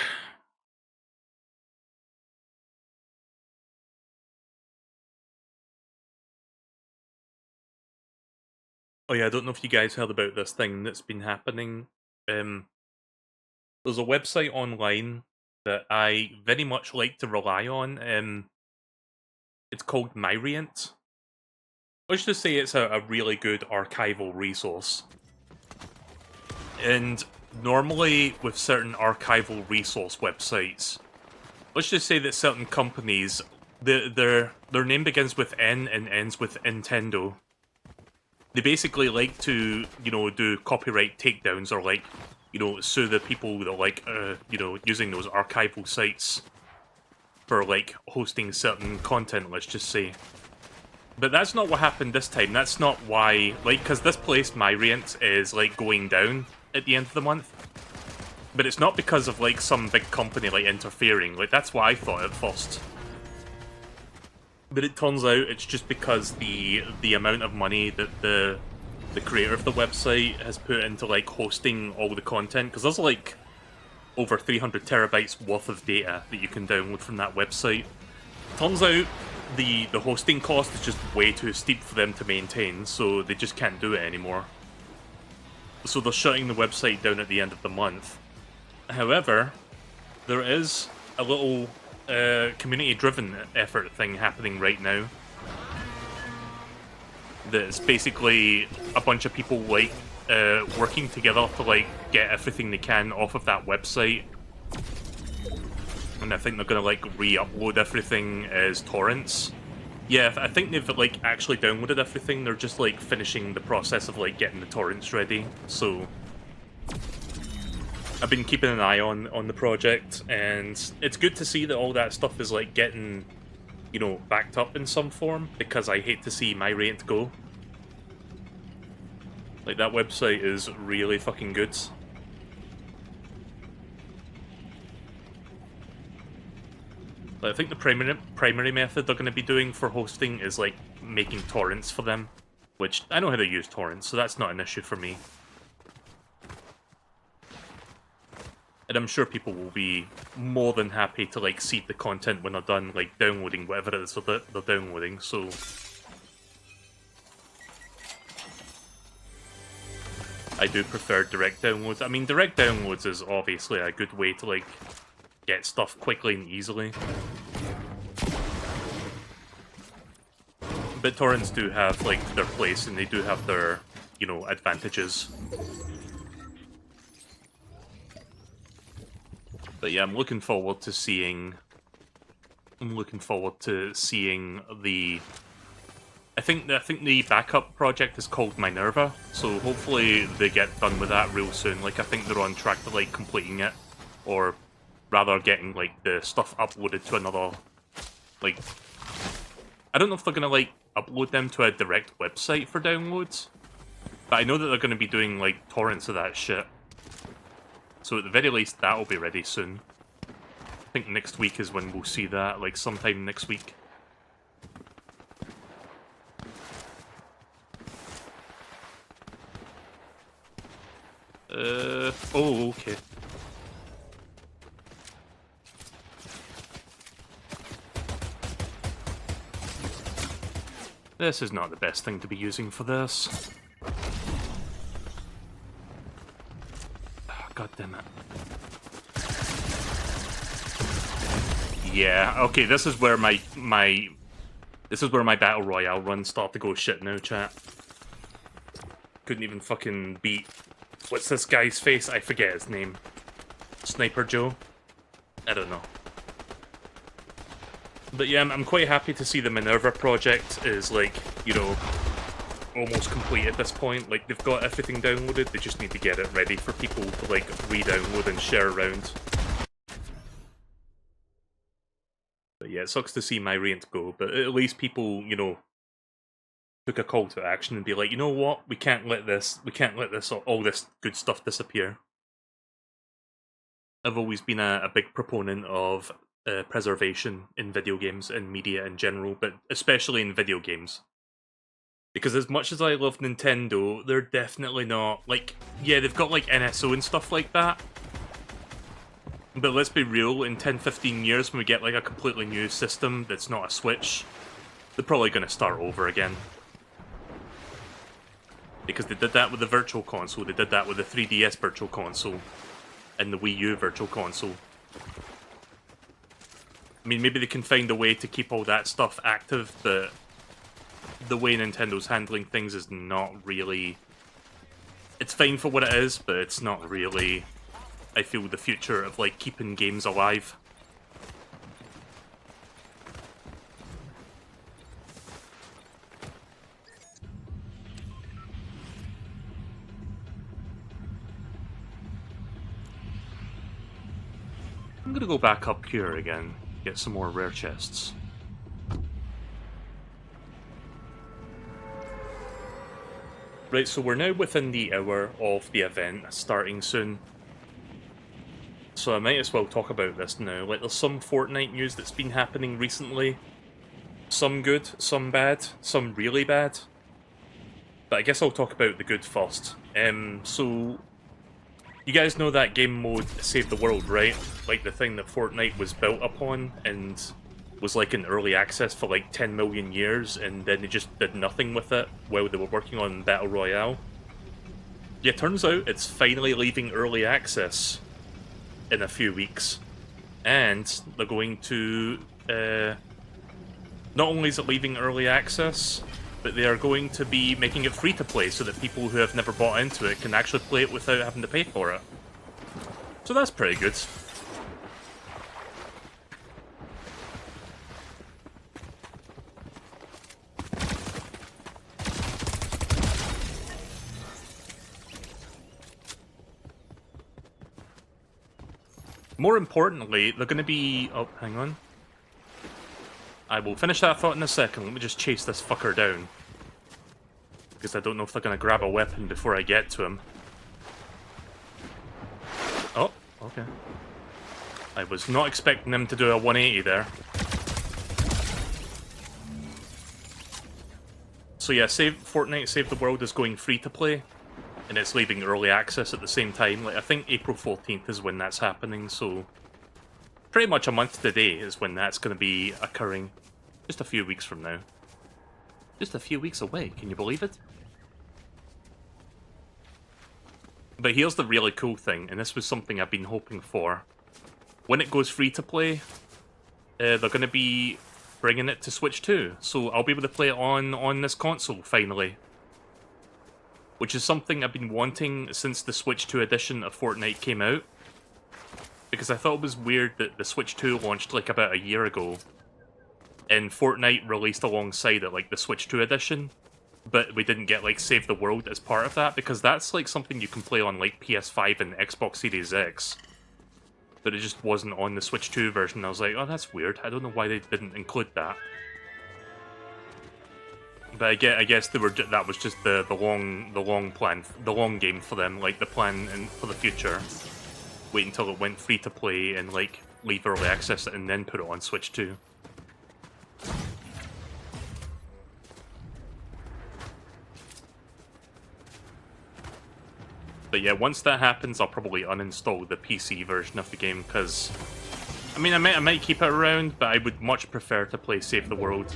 yeah, I don't know if you guys heard about this thing that's been happening. There's a website online that I very much like to rely on. It's called Myrient. Let's just say it's a really good archival resource. And normally with certain archival resource websites, let's just say that certain companies, their name begins with N and ends with Nintendo. They basically like to, you know, do copyright takedowns or like, you know, sue the people that like, you know, using those archival sites for like hosting certain content, let's just say. But that's not what happened this time. That's not why, like, because this place, Myrient, is like going down at the end of the month. But it's not because of like some big company like interfering. Like, that's what I thought at first. But it turns out it's just because the amount of money that the creator of the website has put into like hosting all the content, because there's like over 300 terabytes worth of data that you can download from that website. Turns out the hosting cost is just way too steep for them to maintain, so they just can't do it anymore. So they're shutting the website down at the end of the month. However, there is a little community-driven effort thing happening right now. That's basically a bunch of people like working together to like get everything they can off of that website. And I think they're gonna like re-upload everything as torrents. Yeah, I think they've like actually downloaded everything. They're just like finishing the process of like getting the torrents ready. So I've been keeping an eye on the project, and it's good to see that all that stuff is like getting, you know, backed up in some form, because I hate to see Myrient go. Like, that website is really fucking good. But I think the primary method they're going to be doing for hosting is like making torrents for them, which I know how to use torrents, so that's not an issue for me. And I'm sure people will be more than happy to like seed the content when they're done like downloading whatever it is that they're downloading, so I do prefer direct downloads. I mean, direct downloads is obviously a good way to like get stuff quickly and easily. But torrents do have like their place, and they do have their, you know, advantages. But yeah, I'm looking forward to seeing I'm looking forward to seeing the... I think the backup project is called Minerva, so hopefully they get done with that real soon. Like, I think they're on track to, like, completing it, or rather getting, like, the stuff uploaded to another, like... I don't know if they're gonna, like, upload them to a direct website for downloads, but I know that they're gonna be doing, like, torrents of that shit. So at the very least, that'll be ready soon. I think next week is when we'll see that, like, sometime next week. Oh, okay. This is not the best thing to be using for this. Oh, God damn it. Yeah, okay, this is where my battle royale runs start to go shit now, chat. Couldn't even fucking beat... What's this guy's face? I forget his name. Sniper Joe? I don't know. But yeah, I'm quite happy to see the Minerva project is, like, you know, almost complete at this point. Like, they've got everything downloaded, they just need to get it ready for people to, like, re-download and share around. But yeah, it sucks to see my rant go, but at least people, you know, took a call to action and be like, you know what, we can't let all this good stuff disappear. I've always been a big proponent of preservation in video games and media in general, but especially in video games. Because as much as I love Nintendo, they're definitely not, like, yeah, they've got, like, NSO and stuff like that. But let's be real, in 10-15 years when we get, like, a completely new system that's not a Switch, they're probably going to start over again. Because they did that with the Virtual Console, they did that with the 3DS Virtual Console, and the Wii U Virtual Console. I mean, maybe they can find a way to keep all that stuff active, but the way Nintendo's handling things is not really... It's fine for what it is, but it's not really, I feel, the future of, like, keeping games alive. I'm gonna go back up here again, get some more rare chests. Right, so we're now within the hour of the event starting soon. So I might as well talk about this now. Like, there's some Fortnite news that's been happening recently. Some good, some bad, some really bad. But I guess I'll talk about the good first. So... You guys know that game mode Save the World, right? Like the thing that Fortnite was built upon and was like in early access for like 10 million years, and then they just did nothing with it while they were working on Battle Royale. Yeah, turns out it's finally leaving early access in a few weeks. And they're going to... not only is it leaving early access, but they are going to be making it free to play so that people who have never bought into it can actually play it without having to pay for it. So that's pretty good. More importantly, they're going to be... Oh, hang on. I will finish that thought in a second. Let me just chase this fucker down. Because I don't know if they're going to grab a weapon before I get to him. Oh, okay. I was not expecting them to do a 180 there. So yeah, Fortnite Save the World is going free to play. And it's leaving early access at the same time. Like, I think April 14th is when that's happening, so... Pretty much a month today is when that's going to be occurring. Just a few weeks from now. Just a few weeks away, can you believe it? But here's the really cool thing, and this was something I've been hoping for. When it goes free to play, they're going to be bringing it to Switch 2, so I'll be able to play it on this console, finally. Which is something I've been wanting since the Switch 2 edition of Fortnite came out. Because I thought it was weird that the Switch 2 launched like about a year ago, and Fortnite released alongside it, like the Switch 2 edition, but we didn't get like Save the World as part of that, because that's like something you can play on like PS5 and Xbox Series X. But it just wasn't on the Switch 2 version. I was like, oh, that's weird. I don't know why they didn't include that. But I guess they were. That was just the long plan, the long game for them, like the plan for the future. Wait until it went free to play and like leave early access and then put it on Switch 2. But yeah, once that happens, I'll probably uninstall the PC version of the game, because I mean, I might keep it around, but I would much prefer to play Save the World,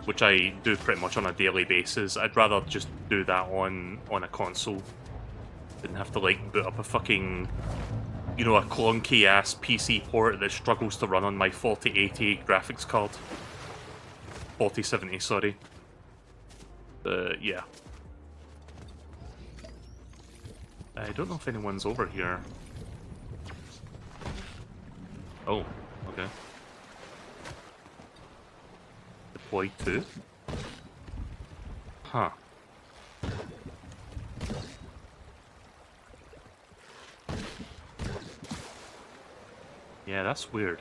which I do pretty much on a daily basis. I'd rather just do that on a console than have to like boot up a fucking, you know, a clunky ass PC port that struggles to run on my 4080 graphics card. 4070, sorry. Yeah. I don't know if anyone's over here. Oh, okay. Deploy to? Huh. Yeah, that's weird.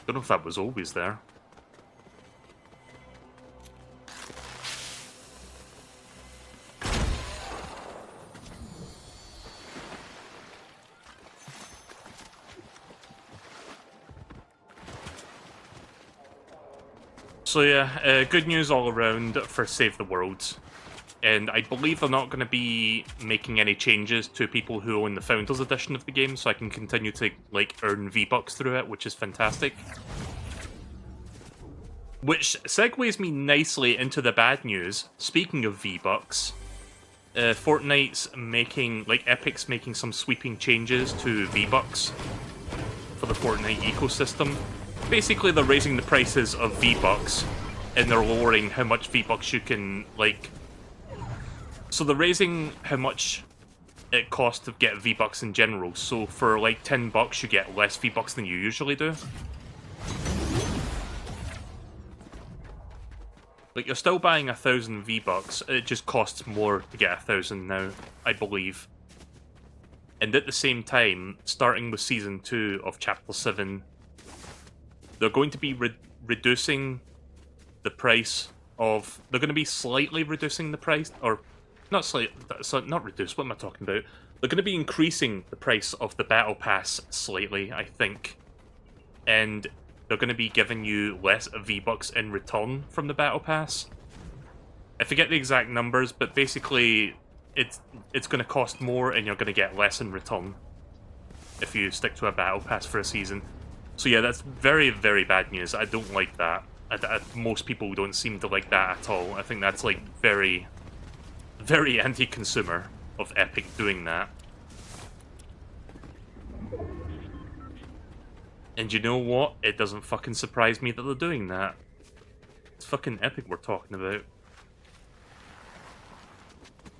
Don't know if that was always there. So yeah, good news all around for Save the World. And I believe they're not going to be making any changes to people who own the Founders Edition of the game, so I can continue to like earn V-Bucks through it, which is fantastic. Which segues me nicely into the bad news. Speaking of V-Bucks, Fortnite's making, like Epic's making some sweeping changes to V-Bucks for the Fortnite ecosystem. Basically, they're raising the prices of V-Bucks, and they're lowering how much V-Bucks you can, like... So they're raising how much it costs to get V-Bucks in general. So for, like, $10, you get less V-Bucks than you usually do. Like, you're still buying 1,000 V-Bucks, it just costs more to get 1,000 now, I believe. And at the same time, starting with Season 2 of Chapter 7... they're going to be reducing the price of... They're going to be slightly reducing the price, or... Not slightly, not reduce, what am I talking about? They're going to be increasing the price of the Battle Pass slightly, I think. And they're going to be giving you less V-Bucks in return from the Battle Pass. I forget the exact numbers, but basically it's going to cost more and you're going to get less in return if you stick to a Battle Pass for a season. So yeah, that's very, very bad news. I don't like that. Most people don't seem to like that at all. I think that's like very, very anti-consumer of Epic doing that. And you know what? It doesn't fucking surprise me that they're doing that. It's fucking Epic we're talking about.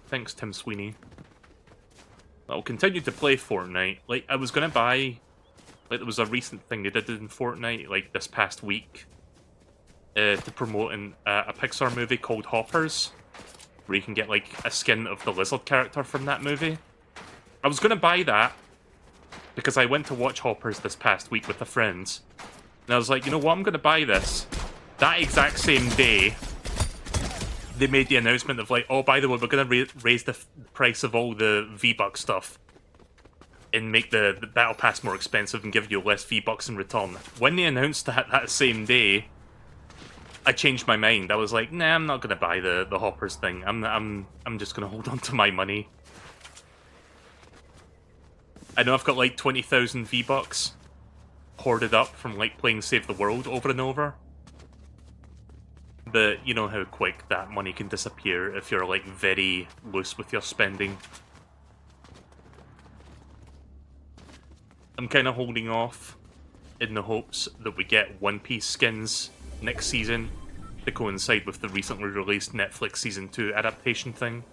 Thanks, Tim Sweeney. I'll continue to play Fortnite. Like, I was gonna buy... Like, there was a recent thing they did in Fortnite, like, this past week. To promote a Pixar movie called Hoppers. Where you can get, like, a skin of the lizard character from that movie. I was gonna buy that. Because I went to watch Hoppers this past week with a friend. And I was like, you know what, I'm gonna buy this. That exact same day, they made the announcement of like, oh, by the way, we're gonna raise the price of all the V-Bucks stuff. And make the Battle Pass more expensive and give you less V-Bucks in return. When they announced that same day, I changed my mind. I was like, nah, I'm not gonna buy the Hoppers thing. I'm just gonna hold on to my money. I know I've got like 20,000 V-Bucks hoarded up from like playing Save the World over and over. But you know how quick that money can disappear if you're like very loose with your spending. I'm kind of holding off in the hopes that we get One Piece skins next season to coincide with the recently released Netflix Season 2 adaptation thing.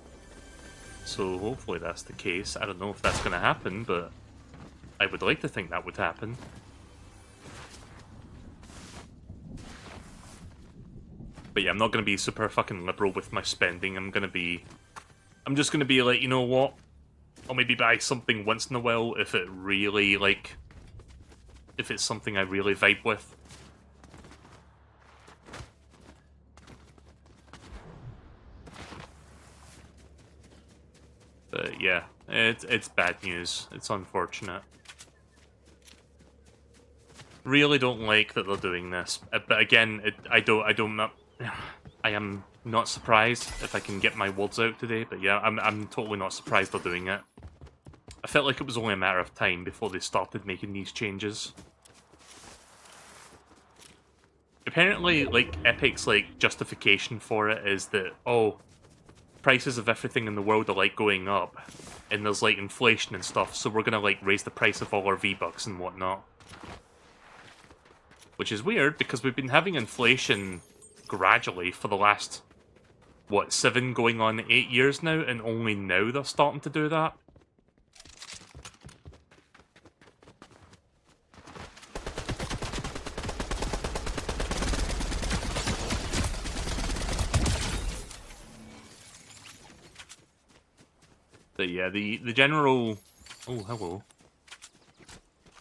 So hopefully that's the case. I don't know if that's going to happen, but I would like to think that would happen. But yeah, I'm not gonna be super fucking liberal with my spending. I'm just gonna be like, you know what? I'll maybe buy something once in a while if it really, like, if it's something I really vibe with. But yeah, it's bad news. It's unfortunate. Really don't like that they're doing this. But again, I am not surprised if I can get my words out today. But yeah, I'm totally not surprised they're doing it. I felt like it was only a matter of time before they started making these changes. Apparently, like, Epic's, like, justification for it is that, oh, prices of everything in the world are, like, going up, and there's, like, inflation and stuff, so we're gonna, like, raise the price of all our V-Bucks and whatnot. Which is weird, because we've been having inflation gradually for the last, what, 7 going on 8 years now, and only now they're starting to do that? But yeah, the general... Oh, hello.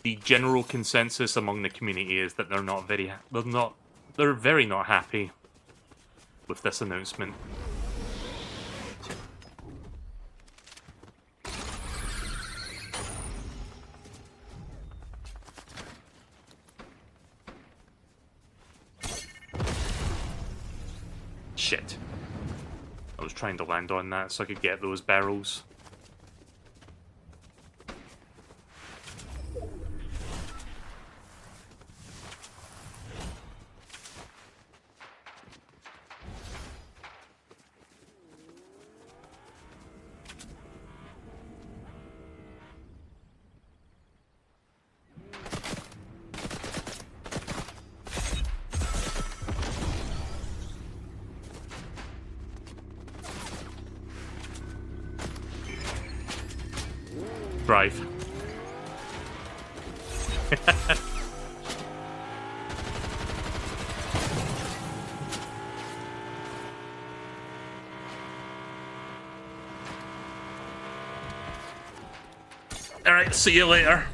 The general consensus among the community is that they're very not happy with this announcement. Shit. I was trying to land on that so I could get those barrels. Drive. Alright, see you later.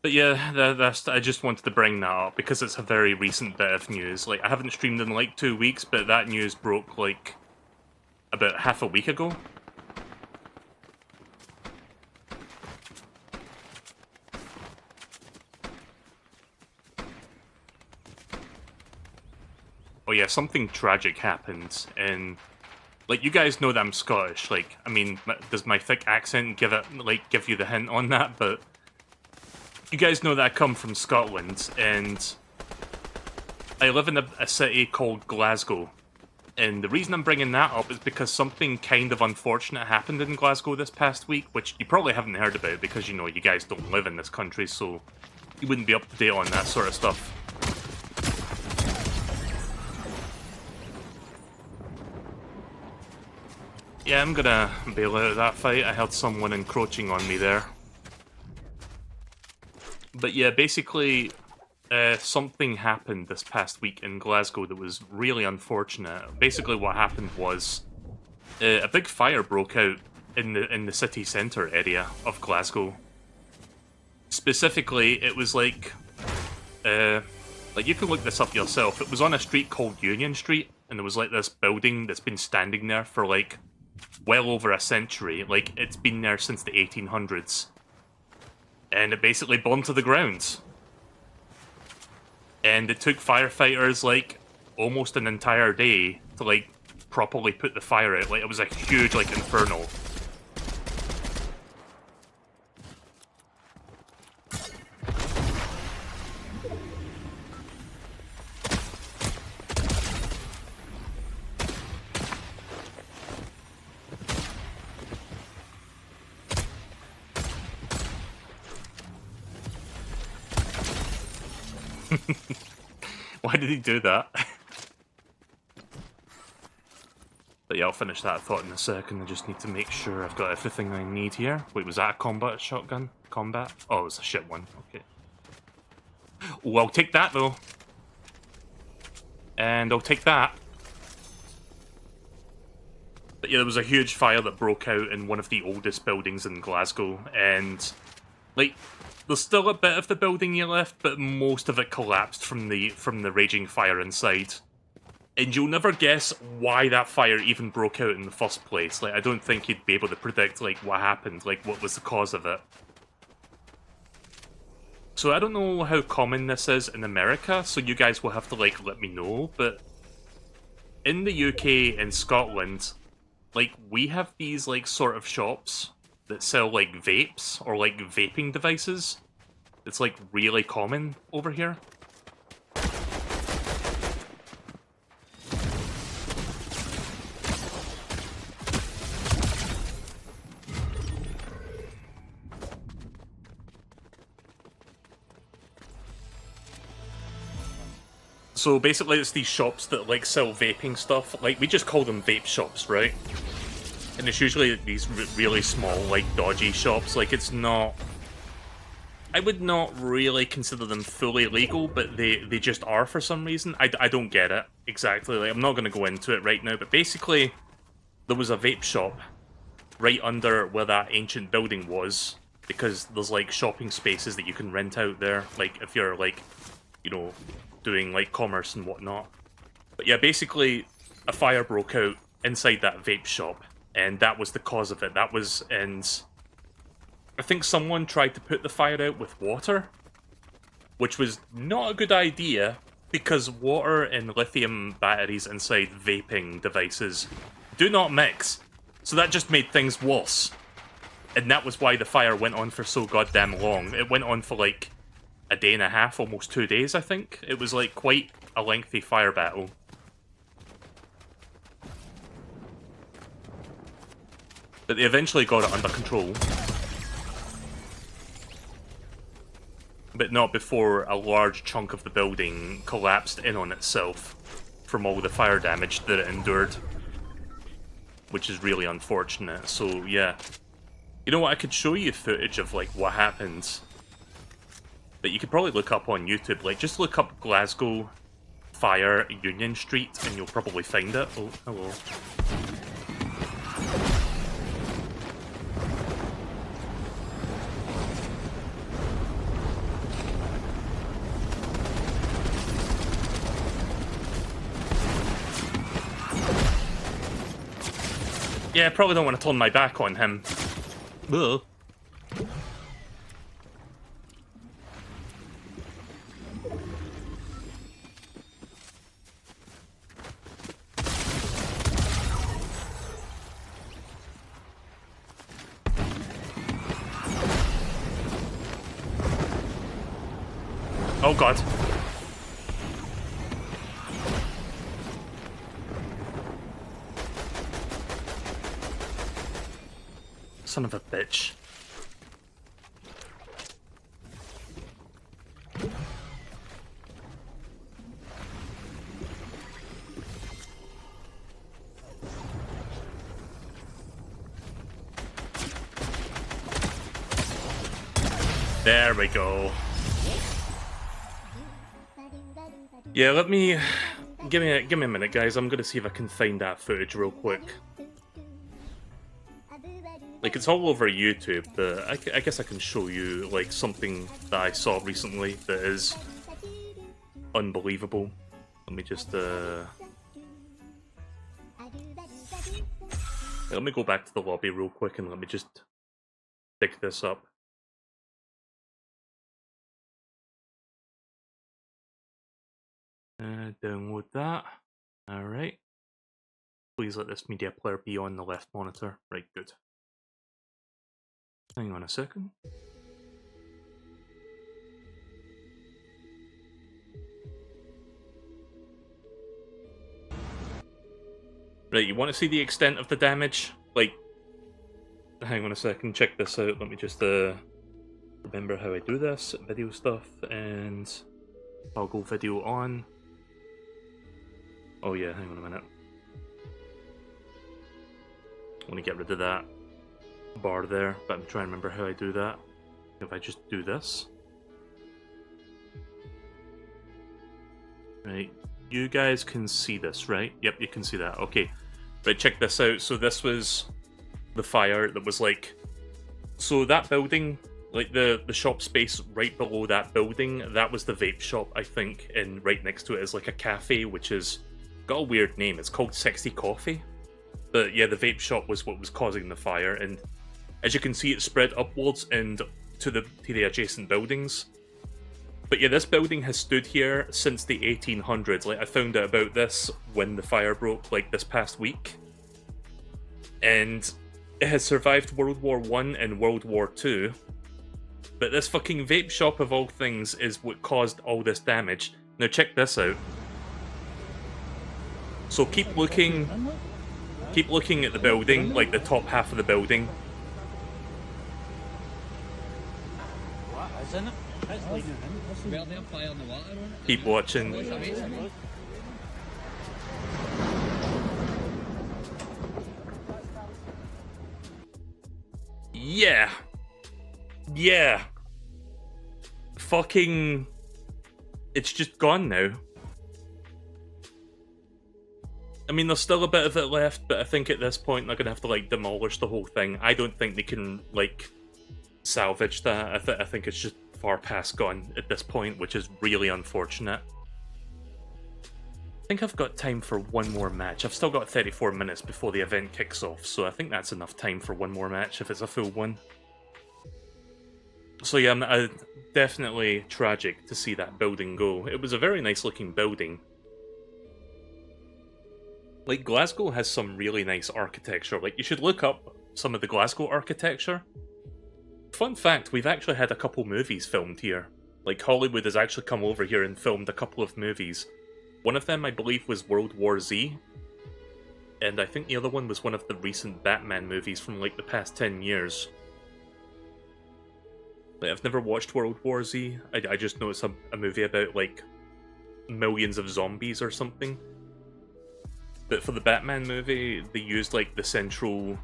But yeah, I just wanted to bring that up because it's a very recent bit of news. Like, I haven't streamed in like 2 weeks, but that news broke like about half a week ago. Oh yeah, something tragic happened, and like, you guys know that I'm Scottish. Like, I mean, does my thick accent give you the hint on that? But you guys know that I come from Scotland, and I live in a city called Glasgow. And the reason I'm bringing that up is because something kind of unfortunate happened in Glasgow this past week, which you probably haven't heard about because, you know, you guys don't live in this country, so you wouldn't be up to date on that sort of stuff. Yeah, I'm gonna bail out of that fight. I had someone encroaching on me there. But yeah, basically, something happened this past week in Glasgow that was really unfortunate. Basically, what happened was a big fire broke out in the city centre area of Glasgow. Specifically, it was like you can look this up yourself. It was on a street called Union Street, and there was like this building that's been standing there for like well over a century. Like, it's been there since the 1800s. And it basically burned to the ground. And it took firefighters, like, almost an entire day to, like, properly put the fire out. Like, it was a huge, like, inferno. Why did he do that? But yeah, I'll finish that thought in a second. I just need to make sure I've got everything I need here. Wait, was that a combat shotgun? Combat? Oh, it was a shit one. Okay. Oh, I'll take that, though. And I'll take that. But yeah, there was a huge fire that broke out in one of the oldest buildings in Glasgow. And, like, there's still a bit of the building you left, but most of it collapsed from the raging fire inside. And you'll never guess why that fire even broke out in the first place. Like, I don't think you'd be able to predict, like, what happened, like, what was the cause of it. So I don't know how common this is in America, so you guys will have to, like, let me know, but in the UK and Scotland, like, we have these, like, sort of shops that sell, like, vapes, or, like, vaping devices. It's, like, really common over here. So basically it's these shops that like sell vaping stuff, like we just call them vape shops, right? And it's usually these really small, like dodgy shops, like it's not... I would not really consider them fully legal, but they just are for some reason. I don't get it, exactly, like I'm not going to go into it right now, but basically there was a vape shop right under where that ancient building was, because there's like shopping spaces that you can rent out there, like if you're like, you know, doing like commerce and whatnot. But yeah, basically a fire broke out inside that vape shop, and that was the cause of it. That was, and I think someone tried to put the fire out with water, which was not a good idea, because water and lithium batteries inside vaping devices do not mix. So that just made things worse. And that was why the fire went on for so goddamn long. It went on for like a day and a half, almost 2 days, I think. It was like quite a lengthy fire battle. But they eventually got it under control. But not before a large chunk of the building collapsed in on itself from all the fire damage that it endured. Which is really unfortunate, so yeah. You know what, I could show you footage of like what happened that you could probably look up on YouTube. Like, just look up Glasgow Fire Union Street and you'll probably find it. Oh, hello. Yeah, I probably don't want to turn my back on him. Ugh. Oh god. Son of a bitch. There we go. Yeah, let me... Give me a minute, guys. I'm gonna see if I can find that footage real quick. Like, it's all over YouTube, but I guess I can show you, like, something that I saw recently that is unbelievable. Let me just, let me go back to the lobby real quick and let me just pick this up. Download that. Alright. Please let this media player be on the left monitor. Right, good. Hang on a second. Right, you want to see the extent of the damage? Like, hang on a second, check this out. Let me just remember how I do this. Video stuff, and I'll go video on. Oh yeah, hang on a minute. want to get rid of that bar there, but I'm trying to remember how I do that. If I just do this. Right, you guys can see this, right? Yep, you can see that. Okay, right, check this out. So this was the fire that was like... So that building, like the shop space right below that building, that was the vape shop, I think, and right next to it is like a cafe, which is got a weird name. It's called Sexy Coffee. But yeah, the vape shop was what was causing the fire, and as you can see, it spread upwards and to the adjacent buildings. But yeah, this building has stood here since the 1800s. Like, I found out about this when the fire broke, like, this past week. And it has survived World War I and World War II. But this fucking vape shop, of all things, is what caused all this damage. Now check this out. So keep looking at the building, like the top half of the building. Keep watching. Yeah. Yeah. Fucking... It's just gone now. I mean, there's still a bit of it left, but I think at this point they're gonna have to, like, demolish the whole thing. I don't think they can, like, salvage that. I think it's just far past gone at this point, which is really unfortunate. I think I've got time for one more match. I've still got 34 minutes before the event kicks off, so I think that's enough time for one more match if it's a full one. So yeah, definitely tragic to see that building go. It was a very nice looking building. Like, Glasgow has some really nice architecture. Like, you should look up some of the Glasgow architecture. Fun fact, we've actually had a couple movies filmed here. Like, Hollywood has actually come over here and filmed a couple of movies. One of them, I believe, was World War Z. And I think the other one was one of the recent Batman movies from, like, the past 10 years. Like, I've never watched World War Z. I just know it's a movie about, like, millions of zombies or something. But for the Batman movie, they used, like, the central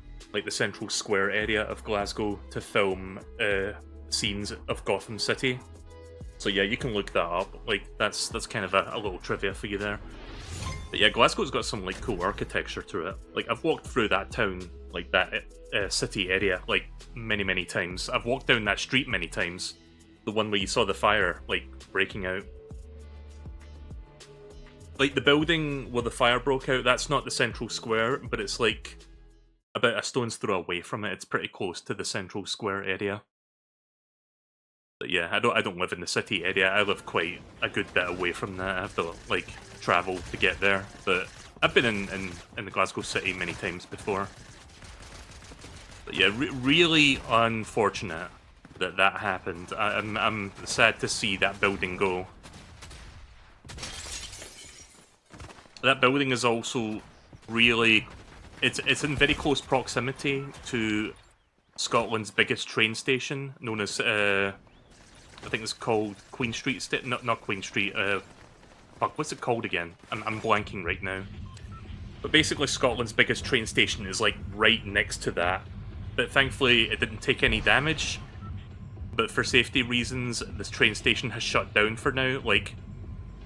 square area of Glasgow to film scenes of Gotham City. So yeah, you can look that up. Like, that's kind of a little trivia for you there. But yeah, Glasgow's got some, like, cool architecture to it. Like, I've walked through that town, like, that city area, like, many times. I've walked down that street many times. The one where you saw the fire, like, breaking out. Like, the building where the fire broke out, that's not the central square, but it's, like, about a stone's throw away from it. It's pretty close to the central square area. But yeah, I don't live in the city area. I live quite a good bit away from that. I have to, like, travel to get there. But I've been in the Glasgow city many times before. But yeah, really unfortunate that that happened. I'm sad to see that building go. That building is also really... It's in very close proximity to Scotland's biggest train station, known as... I think it's called Queen Street... Not Queen Street, fuck, what's it called again? I'm blanking right now. But basically Scotland's biggest train station is, like, right next to that. But thankfully it didn't take any damage. But for safety reasons, this train station has shut down for now. Like,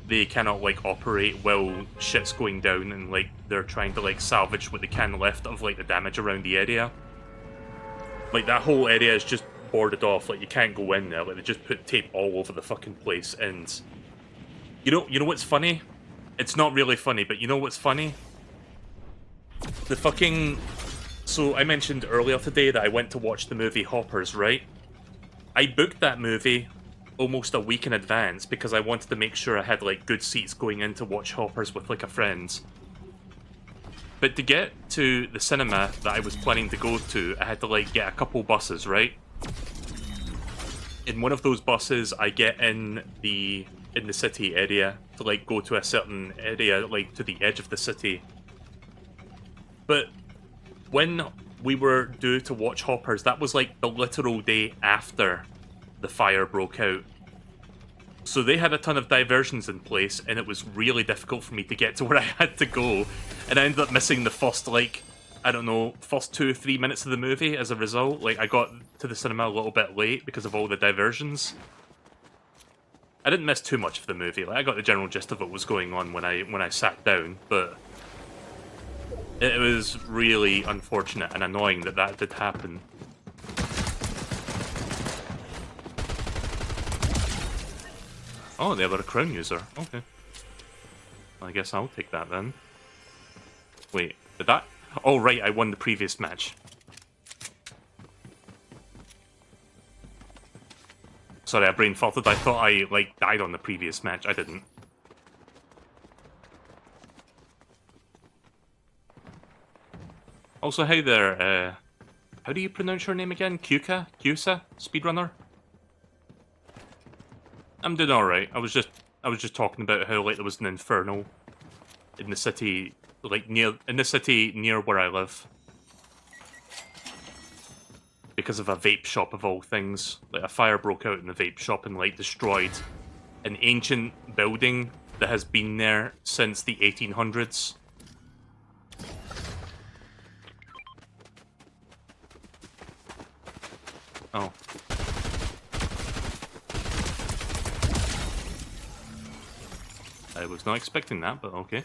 they cannot, like, operate while shit's going down, and, like, they're trying to, like, salvage what they can left of, like, the damage around the area. Like, that whole area is just boarded off. Like, you can't go in there. Like, they just put tape all over the fucking place. And you know what's funny? It's not really funny, but you know what's funny? The fucking... So I mentioned earlier today that I went to watch the movie Hoppers, right? I booked that movie almost a week in advance because I wanted to make sure I had, like, good seats going in to watch Hoppers with, like, a friend. But to get to the cinema that I was planning to go to, I had to, like, get a couple buses, right? In one of those buses, I get in the city area to, like, go to a certain area, like, to the edge of the city. But when we were due to watch Hoppers, that was, like, the literal day after the fire broke out. So they had a ton of diversions in place, and it was really difficult for me to get to where I had to go. And I ended up missing the first, like, I don't know, first 2 or 3 minutes of the movie as a result. Like, I got to the cinema a little bit late because of all the diversions. I didn't miss too much of the movie. Like, I got the general gist of what was going on when I sat down, but it was really unfortunate and annoying that that did happen. Oh, they were a crown user. Okay. Well, I guess I'll take that then. Wait, did that? Oh, right, I won the previous match. Sorry, I brain farted. I thought I, like, died on the previous match. I didn't. Also, hey there, how do you pronounce your name again? Kyusa? Speedrunner? I'm doing alright. I was just talking about how, like, there was an inferno in the city, like, near where I live. Because of a vape shop of all things. Like, a fire broke out in the vape shop and, like, destroyed an ancient building that has been there since the 1800s. Oh. I was not expecting that, but okay.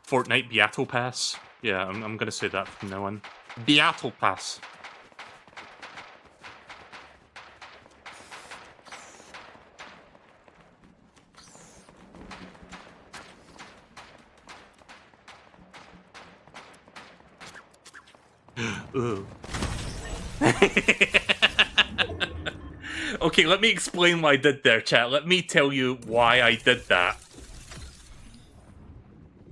Fortnite Beatle Pass. Yeah, I'm gonna say that from now on. Beatle Pass. Ugh. Okay, let me explain what I did there, chat. Let me tell you why I did that.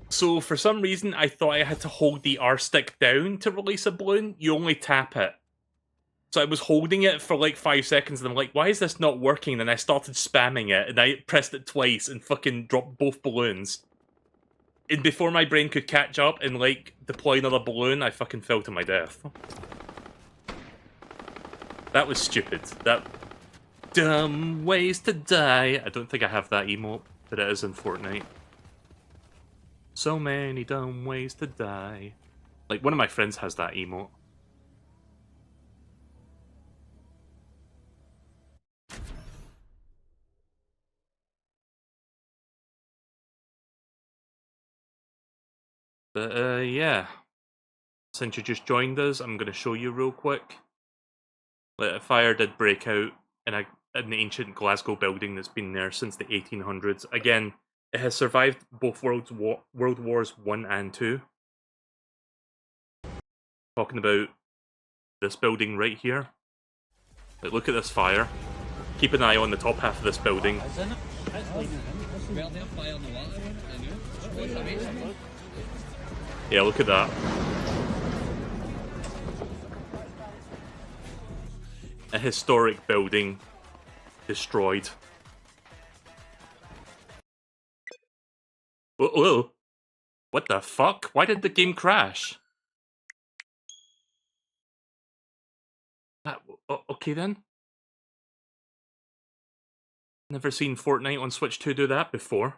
So, for some reason, I thought I had to hold the R stick down to release a balloon. You only tap it. So I was holding it for like 5 seconds, and I'm like, why is this not working? And I started spamming it, and I pressed it twice and fucking dropped both balloons. And before my brain could catch up and, like, deploy another balloon, I fucking fell to my death. That was stupid. That... Dumb ways to die. I don't think I have that emote, but it is in Fortnite. So many dumb ways to die. Like, one of my friends has that emote. But, yeah. Since you just joined us, I'm going to show you real quick. Like, a fire did break out in an ancient Glasgow building that's been there since the 1800s. Again, it has survived both World Wars 1 and 2. Talking about this building right here. Like, look at this fire. Keep an eye on the top half of this building. Yeah, look at that. A historic building destroyed. Whoa. What the fuck? Why did the game crash? Okay then. Never seen Fortnite on Switch 2 do that before.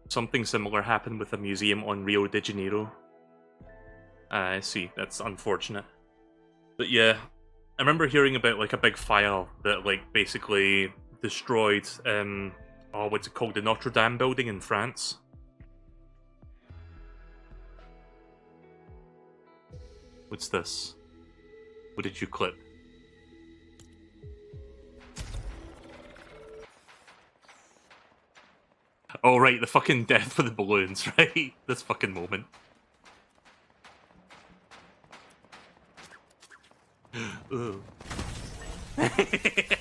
Something similar happened with a museum on Rio de Janeiro. I see, that's unfortunate. But yeah, I remember hearing about, like, a big fire that, like, basically destroyed, what's it called? The Notre Dame building in France. What's this? What did you clip? Oh, right, the fucking death with the balloons, right? This fucking moment. Ooh. Yep.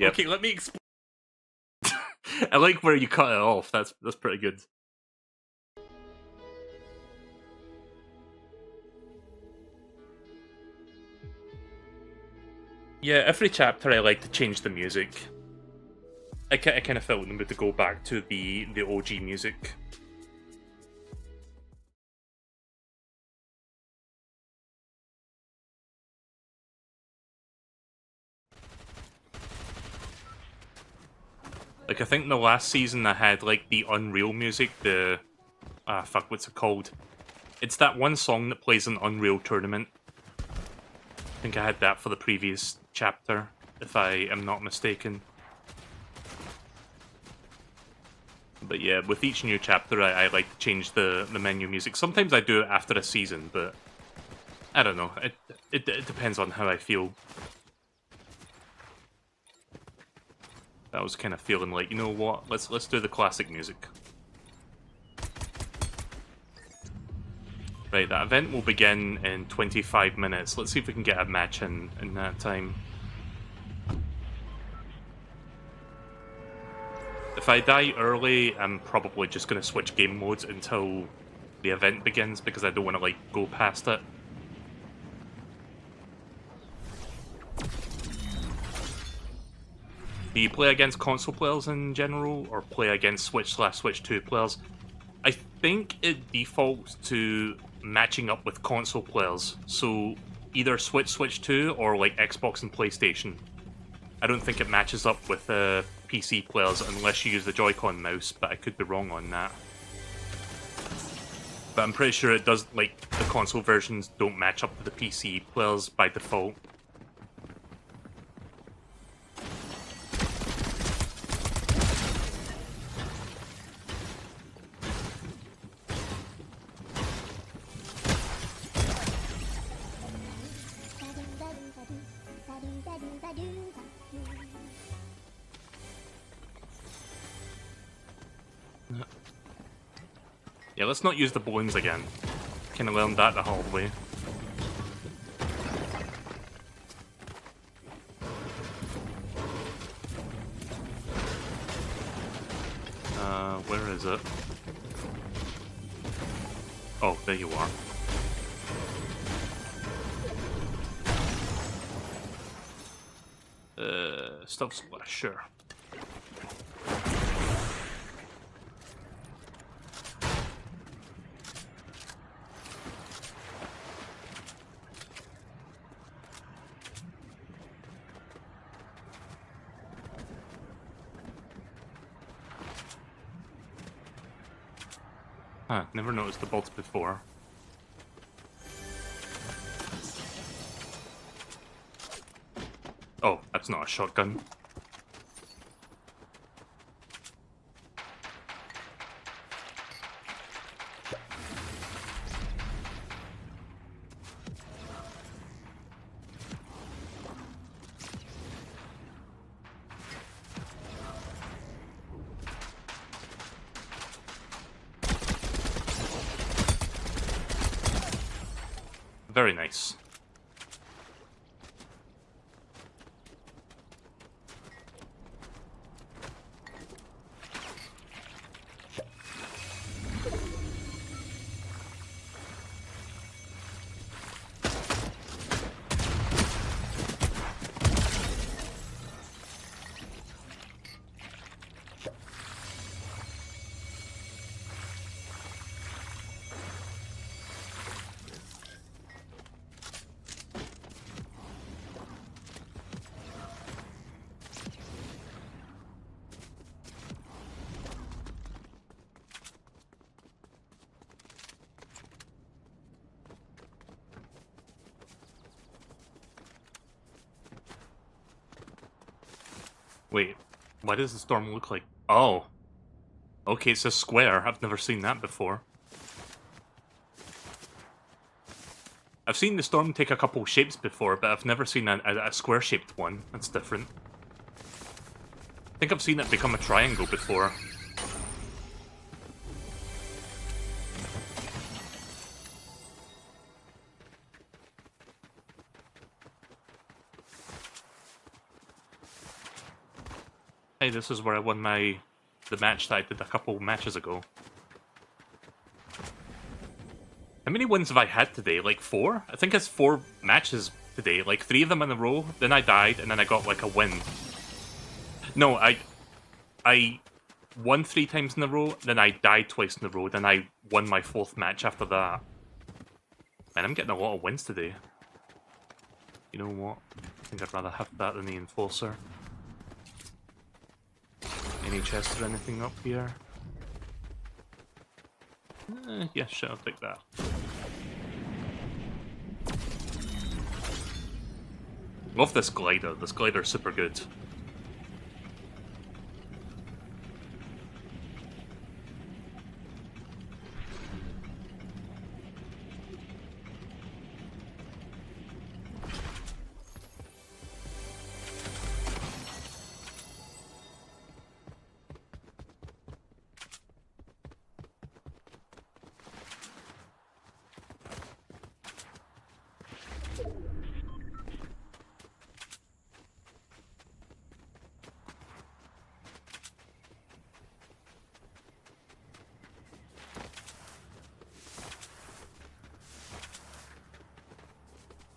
Okay, let me explain. I like where you cut it off. That's pretty good. Yeah, every chapter I like to change the music. I kind of felt the mood to go back to the OG music. Like, I think in the last season I had, like, the Unreal music, the... Ah, fuck, what's it called? It's that one song that plays in Unreal Tournament. I think I had that for the previous chapter, if I am not mistaken. But yeah, with each new chapter, I like to change the menu music. Sometimes I do it after a season, but I don't know. It depends on how I feel. I was kind of feeling like, you know what? Let's do the classic music. Right, that event will begin in 25 minutes. Let's see if we can get a match in that time. If I die early, I'm probably just going to switch game modes until the event begins, because I don't want to, like, go past it. Do you play against console players in general, or play against Switch/Switch 2 players? I think it defaults to matching up with console players, so either Switch 2, or like Xbox and PlayStation. I don't think it matches up with PC players unless you use the Joy-Con mouse, but I could be wrong on that. But I'm pretty sure it does, like, the console versions don't match up to the PC players by default. Yeah, let's not use the balloons again. Kinda learned that the hard way. Where is it? Oh, there you are. Stuff splash, sure. Huh, never noticed the bolts before. Oh, that's not a shotgun. Very nice. Wait, why does the storm look like... Oh. Okay, it's a square. I've never seen that before. I've seen the storm take a couple shapes before, but I've never seen a square-shaped one. That's different. I think I've seen it become a triangle before. Hey, this is where I won the match that I did a couple matches ago. How many wins have I had today? Like 4? I think it's 4 matches today. Like 3 of them in a row, then I died, and then I got like a win. No, I won 3 times in a row, then I died twice in a row, then I won my 4th match after that. Man, I'm getting a lot of wins today. You know what? I think I'd rather have that than the Enforcer. Any chests or anything up here? Yeah, sure, I'll take that. Love this glider. This glider's super good.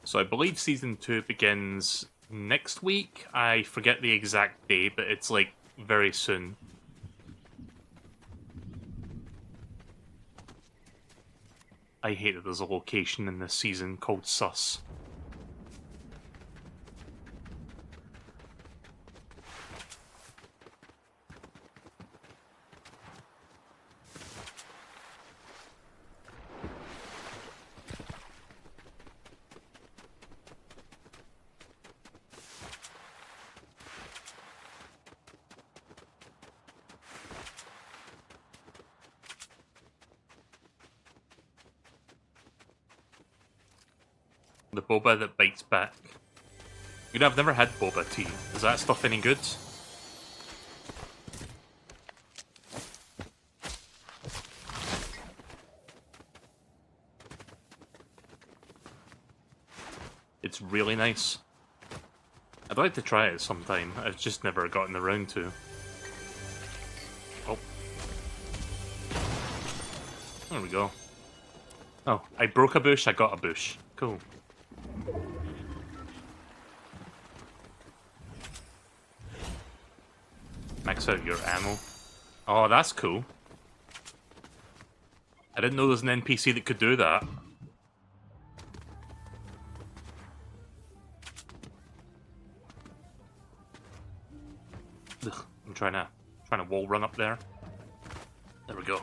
So I believe Season 2 begins next week. I forget the exact day, but it's like very soon. I hate that there's a location in this season called Sus. The boba that bites back. You know, I've never had boba tea. Is that stuff any good? It's really nice. I'd like to try it sometime. I've just never gotten around to. Oh. There we go. Oh, I broke a bush, I got a bush. Cool. Max out your ammo. Oh, that's cool. I didn't know there was an NPC that could do that. Ugh, I'm trying to wall run up there. There we go.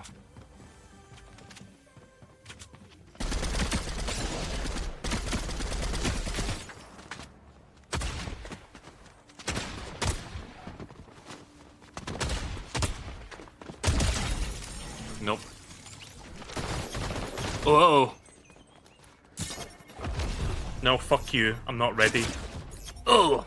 Nope. Oh! No, fuck you. I'm not ready. Oh!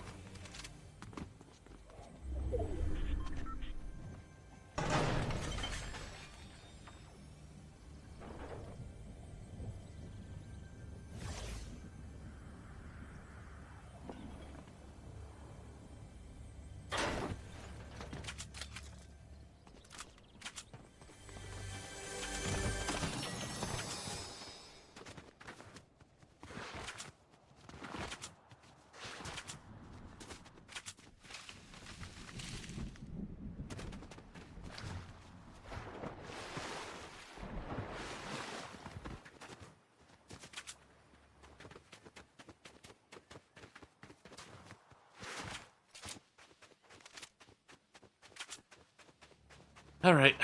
Alright.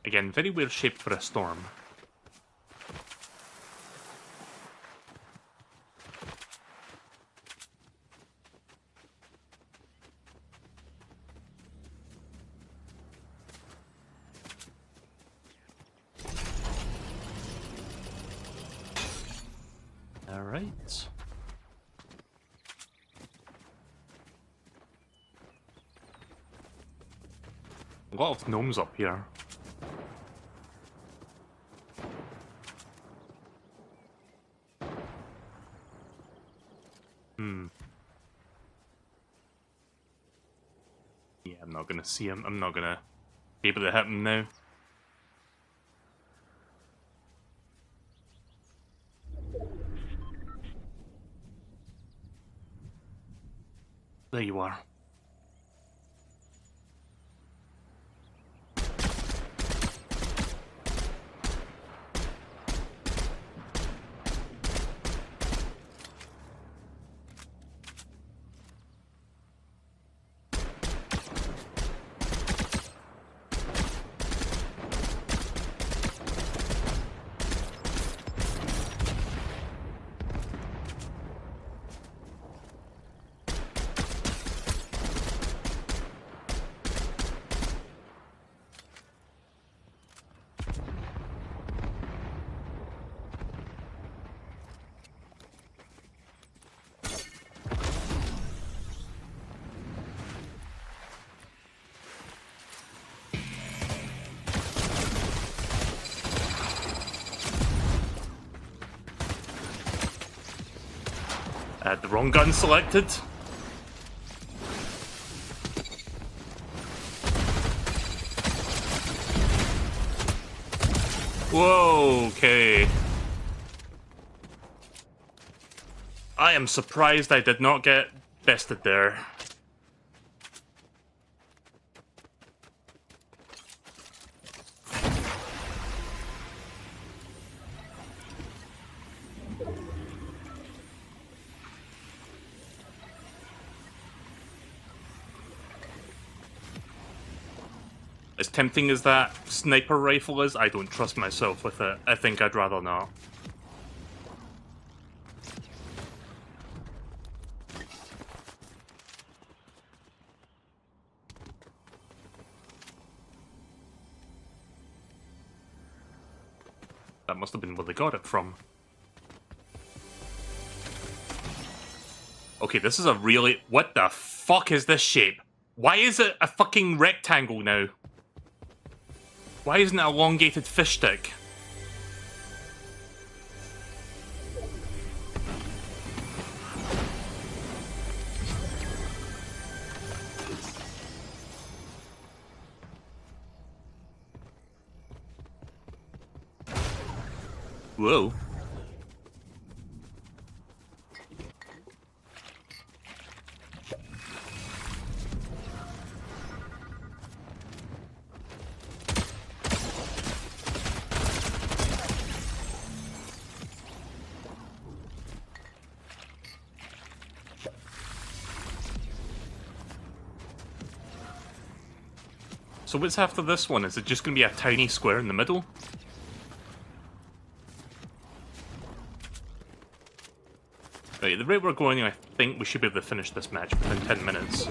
Again, very weird shape for a storm. Alright. Right. A lot of gnomes up here. Yeah, I'm not gonna see him. I'm not gonna be able to hit him now. There you are. I had the wrong gun selected. Whoa, okay. I am surprised I did not get bested there. As tempting as that sniper rifle is, I don't trust myself with it. I think I'd rather not. That must have been where they got it from. Okay, this is a really... What the fuck is this shape? Why is it a fucking rectangle now? Why isn't it an elongated fish stick? Whoa. So what's after this one? Is it just going to be a tiny square in the middle? Right, the rate we're going, I think we should be able to finish this match within 10 minutes.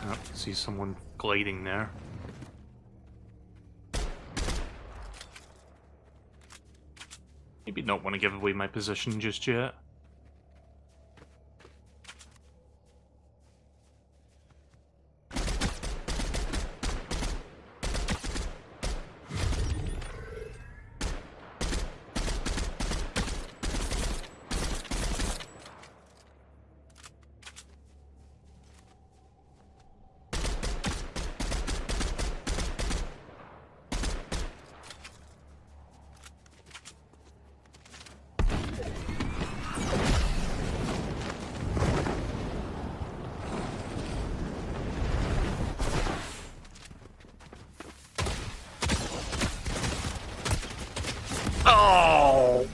Oh, see someone gliding there. Maybe not want to give away my position just yet. Oh!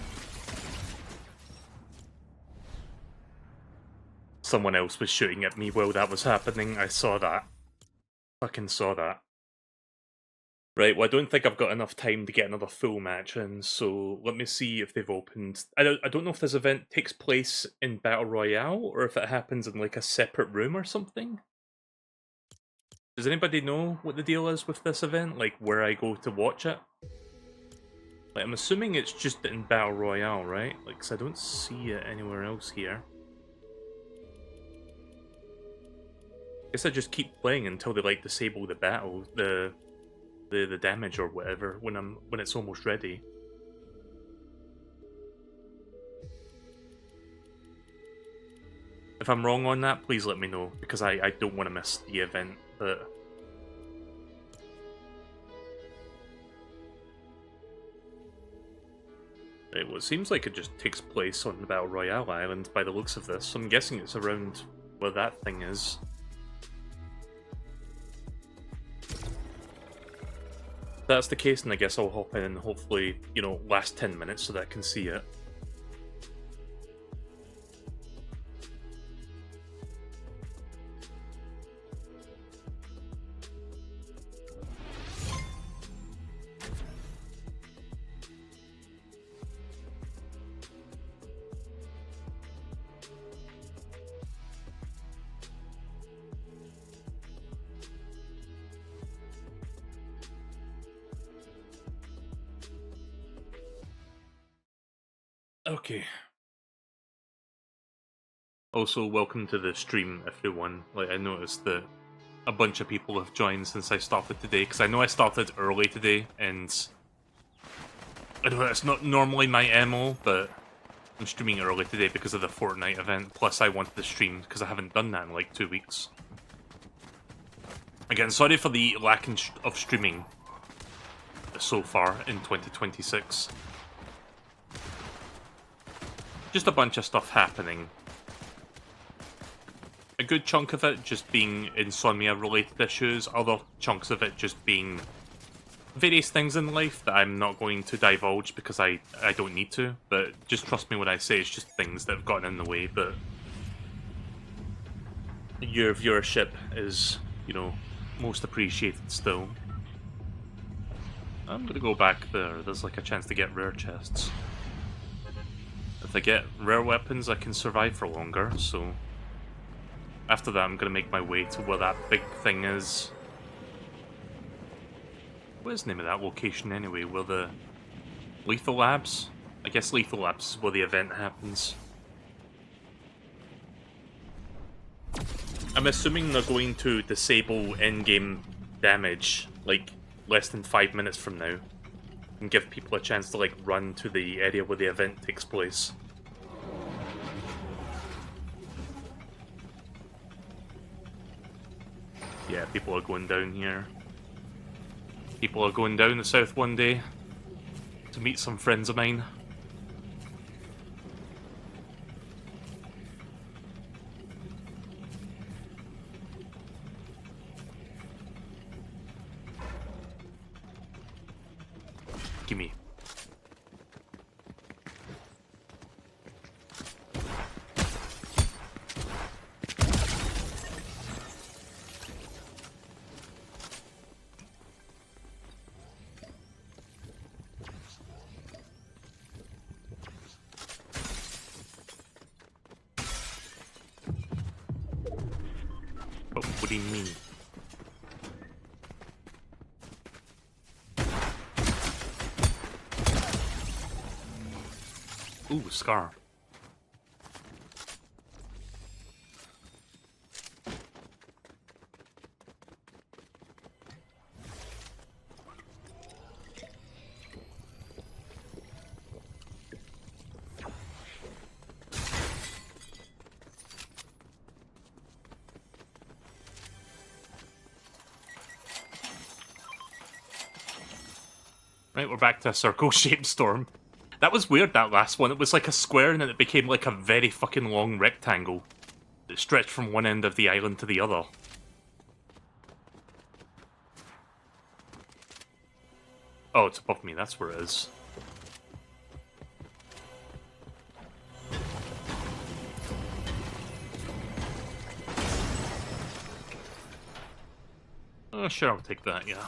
Someone else was shooting at me while that was happening. I saw that. Fucking saw that. Right, well, I don't think I've got enough time to get another full match in, so let me see if they've opened... I don't know if this event takes place in Battle Royale, or if it happens in, like, a separate room or something. Does anybody know what the deal is with this event? Like, where I go to watch it? Like, I'm assuming it's just in Battle Royale, right? Like, 'cause I don't see it anywhere else here. Guess I just keep playing until they, like, disable the battle, the damage or whatever when it's almost ready. If I'm wrong on that, please let me know, because I don't want to miss the event, but... Right, well, it seems like it just takes place on the Battle Royale island by the looks of this, so I'm guessing it's around where that thing is. If that's the case, then I guess I'll hop in and hopefully, you know, last 10 minutes so that I can see it. Okay. Also, welcome to the stream, everyone. Like, I noticed that a bunch of people have joined since I started today, because I know I started early today, and I know that's not normally my MO, but I'm streaming early today because of the Fortnite event, plus I wanted to stream, because I haven't done that in like 2 weeks. Again, sorry for the lack of streaming so far in 2026. Just a bunch of stuff happening. A good chunk of it just being insomnia-related issues, other chunks of it just being various things in life that I'm not going to divulge because I don't need to, but just trust me when I say it's just things that have gotten in the way, but your viewership is, you know, most appreciated still. I'm gonna go back there. There's like a chance to get rare chests. If I get rare weapons, I can survive for longer, so... After that, I'm gonna make my way to where that big thing is. What is the name of that location anyway? Where the... Lethal Labs? I guess Lethal Labs is where the event happens. I'm assuming they're going to disable in-game damage, like, less than 5 minutes from now. And give people a chance to, like, run to the area where the event takes place. Yeah, people are going down here. People are going down the south one day to meet some friends of mine. Gimme. Oh, what do you mean? Ooh, Scar. Right, we're back to a circle-shaped storm. That was weird, that last one. It was like a square and then it became like a very fucking long rectangle that stretched from one end of the island to the other. Oh, it's above me, that's where it is. sure, I'll take that, yeah.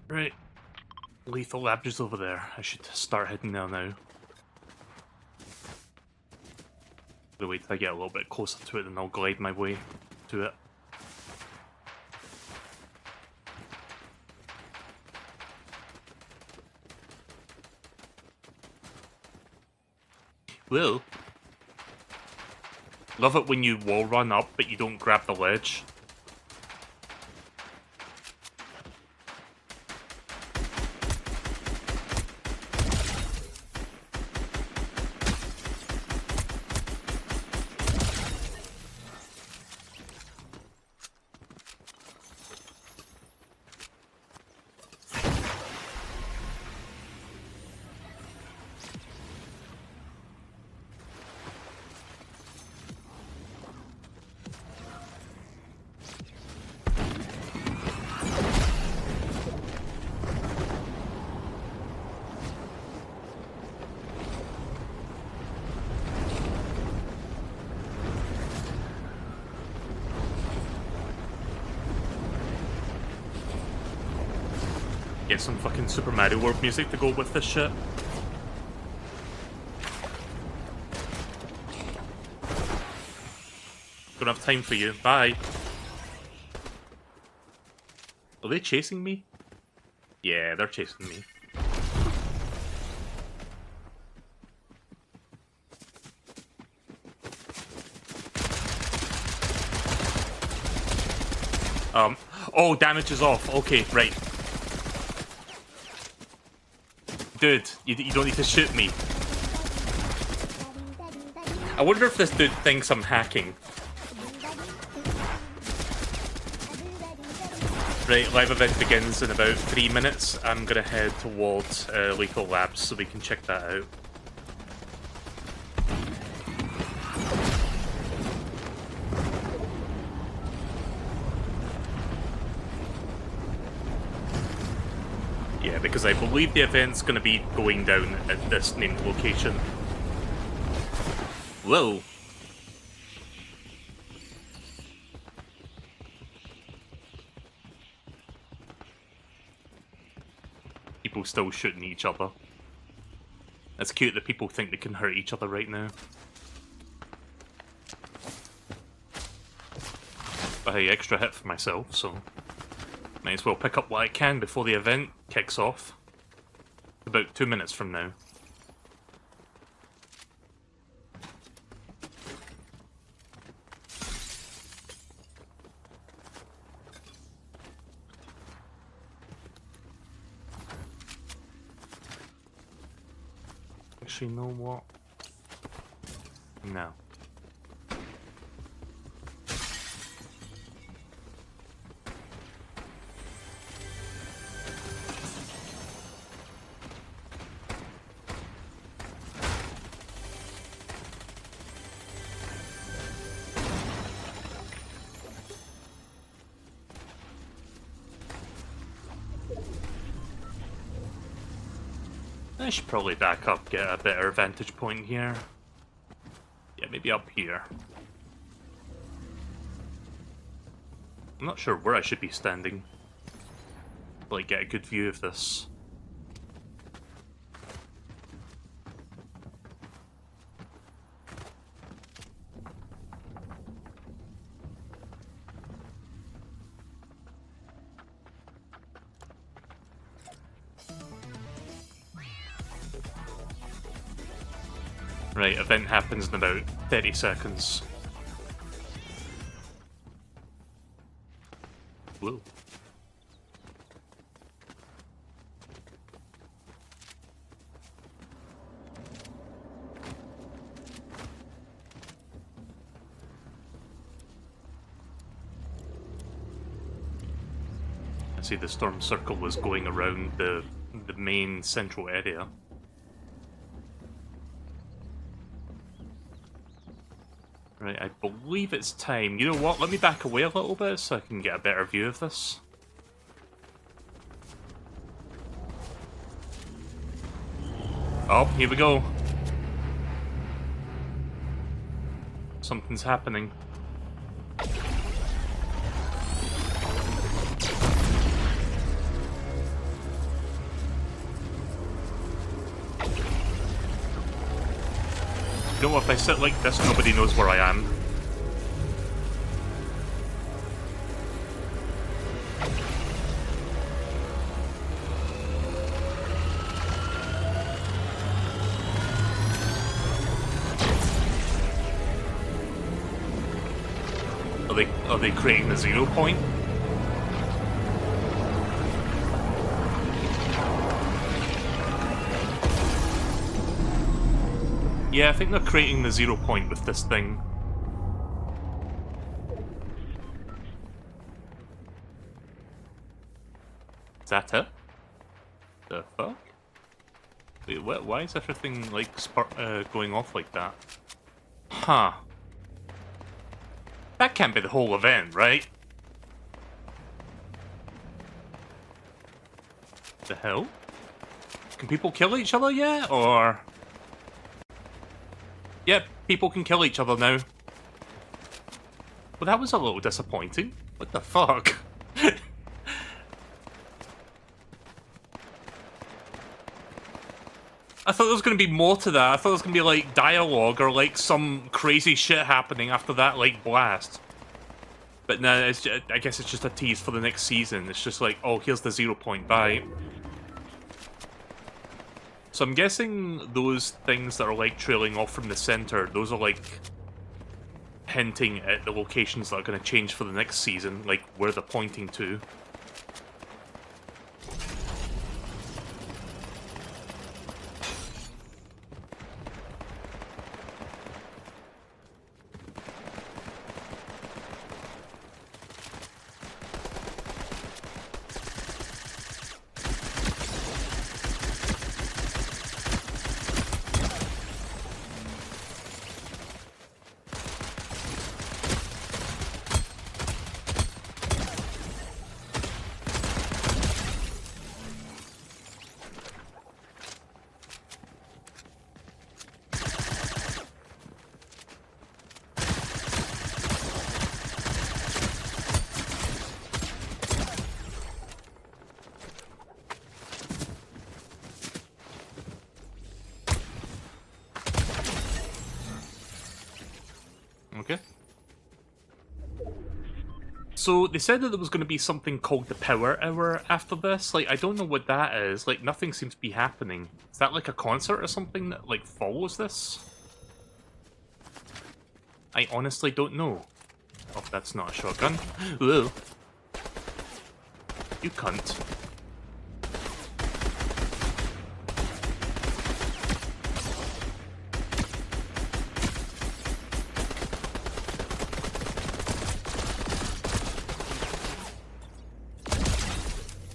Right. Lethal lab just over there. I should start heading there now. But wait till I get a little bit closer to it and I'll glide my way to it. Well, love it when you wall run up but you don't grab the ledge. Get some fucking Super Mario World music to go with this shit. Don't have time for you. Bye. Are they chasing me? Yeah, they're chasing me. Oh, damage is off. Okay, right. Dude, you don't need to shoot me. I wonder if this dude thinks I'm hacking. Right, live event begins in about 3 minutes. I'm gonna head towards Lethal Labs so we can check that out. Yeah, because I believe the event's going to be going down at this named location. Whoa. People still shooting each other. It's cute that people think they can hurt each other right now. But hey, extra hit for myself, so... might as well pick up what I can before the event kicks off. About 2 minutes from now. Actually, you know what? No. I should probably back up, get a better vantage point here. Yeah, maybe up here. I'm not sure where I should be standing. Like, get a good view of this. Right, event happens in about 30 seconds. Whoa. I see the storm circle was going around the main central area. Right, I believe it's time. You know what? Let me back away a little bit so I can get a better view of this. Oh, here we go. Something's happening. You know what, if I sit like this, nobody knows where I am. Are they creating the 0 point? Yeah, I think they're creating the 0 point with this thing. Is that it? The fuck? Wait, what? Why is everything like going off like that? Huh. That can't be the whole event, right? The hell? Can people kill each other yet, or...? Yep, people can kill each other now. Well, that was a little disappointing. What the fuck? I thought there was going to be more to that. I thought there was going to be, like, dialogue or, like, some crazy shit happening after that, like, blast. But no, it's just, I guess it's just a tease for the next season. It's just like, oh, here's the 0 point, bye. So I'm guessing those things that are, like, trailing off from the center, those are, like, hinting at the locations that are going to change for the next season, like, where they're pointing to. Okay. So they said that there was going to be something called the Power Hour after this. Like, I don't know what that is. Like, nothing seems to be happening. Is that like a concert or something that, like, follows this? I honestly don't know. Oh, that's not a shotgun. Whoa. You cunt.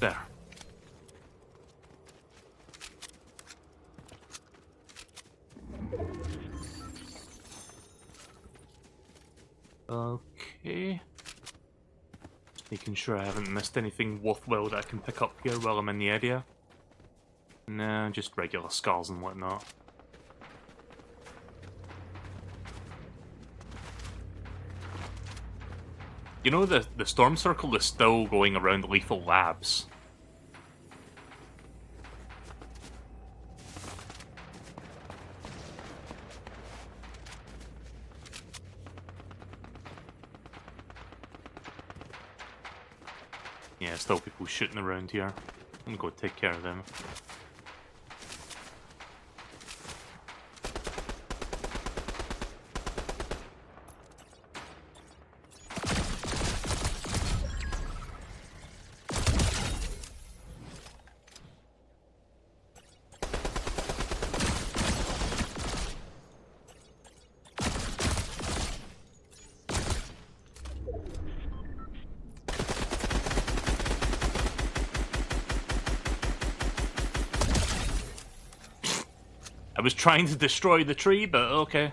There. Okay. Just making sure I haven't missed anything worthwhile that I can pick up here while I'm in the area. Nah, just regular scars and whatnot. You know, the storm circle is still going around Lethal Labs. Yeah, still people shooting around here. I'm gonna go take care of them. I was trying to destroy the tree, but okay.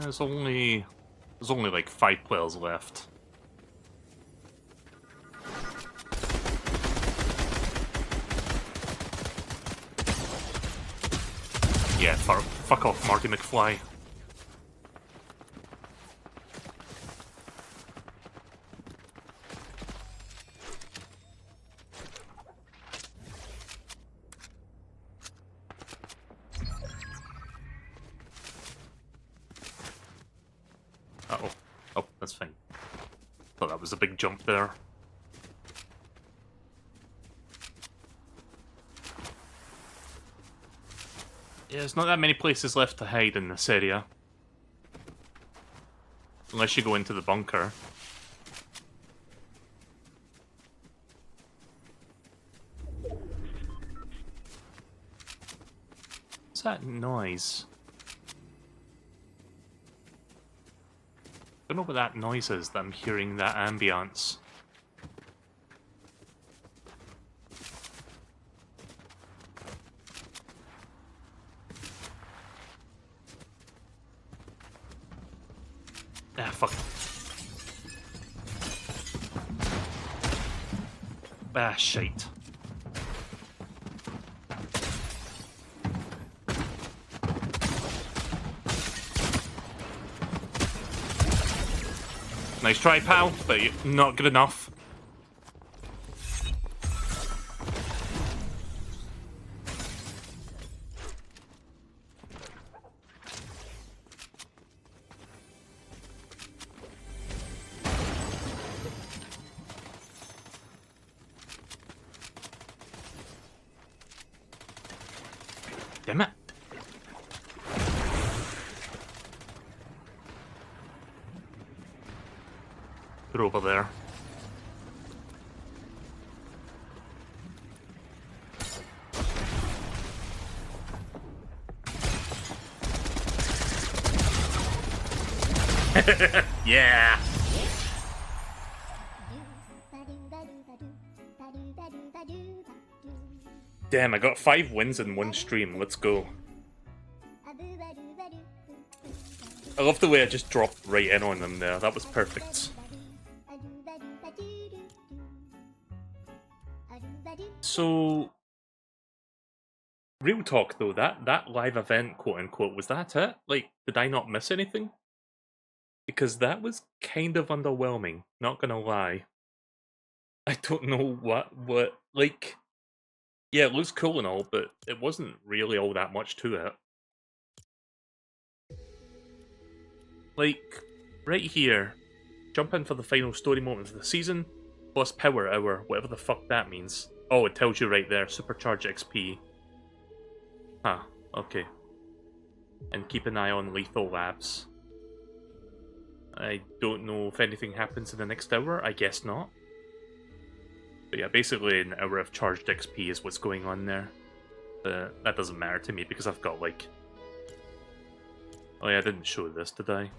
There's only like 5 players left. Yeah, fuck off, Marty McFly. Uh-oh. Oh, that's fine. Thought that was a big jump there. Yeah, there's not that many places left to hide in this area. Unless you go into the bunker. What's that noise? I don't know what that noise is that I'm hearing, that ambience. Ah, fuck. Ah, shite. Nice try, pal, but not good enough. Damn it. Put over there. Yeah. Damn, I got 5 wins in one stream. Let's go. I love the way I just dropped right in on them there. That was perfect. So, real talk though, that live event, quote unquote, was that it? Like, did I not miss anything? Because that was kind of underwhelming, not gonna lie. I don't know what, like, yeah, it looks cool and all, but it wasn't really all that much to it. Like, right here, jump in for the final story moment of the season, plus power hour, whatever the fuck that means. Oh, it tells you right there, supercharge XP. Huh, okay. And keep an eye on lethal labs. I don't know if anything happens in the next hour, I guess not. But yeah, basically an hour of charged XP is what's going on there. That doesn't matter to me because I've got like... Oh yeah, I didn't show this, did I?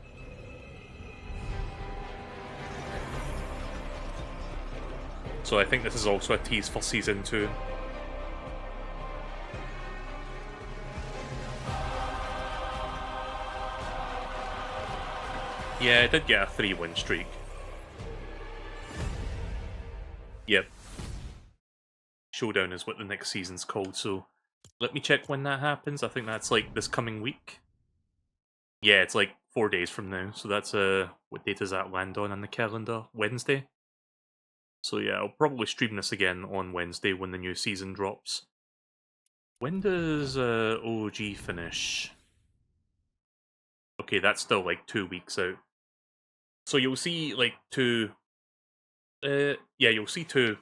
So I think this is also a tease for Season 2. Yeah, I did get a 3-win streak. Yep. Showdown is what the next season's called, so let me check when that happens. I think that's like this coming week. Yeah, it's like 4 days from now, so that's what date does that land on the calendar? Wednesday? So yeah, I'll probably stream this again on Wednesday when the new season drops. When does OG finish? Okay, that's still like 2 weeks out. So you'll see like two. Yeah, you'll see two.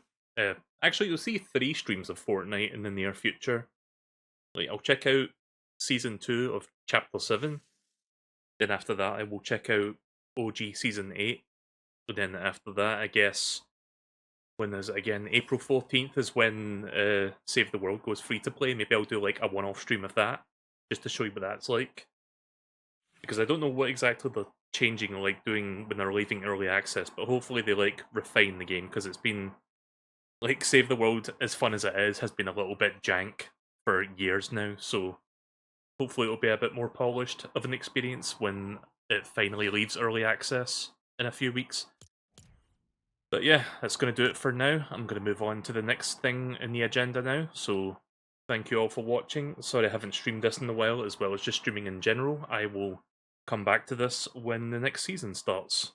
Actually, you'll see 3 streams of Fortnite in the near future. Like, I'll check out season 2 of Chapter 7. Then after that, I will check out OG season 8. But then after that, I guess when is it again? April 14th is when Save the World goes free to play. Maybe I'll do like a one-off stream of that just to show you what that's like. Because I don't know what exactly they're changing, like doing when they're leaving early access, but hopefully they like refine the game because it's been like Save the World, as fun as it is, has been a little bit jank for years now. So hopefully it'll be a bit more polished of an experience when it finally leaves early access in a few weeks. But yeah, that's going to do it for now. I'm going to move on to the next thing in the agenda now. So thank you all for watching. Sorry I haven't streamed this in a while, as well as just streaming in general. I will come back to this when the next season starts.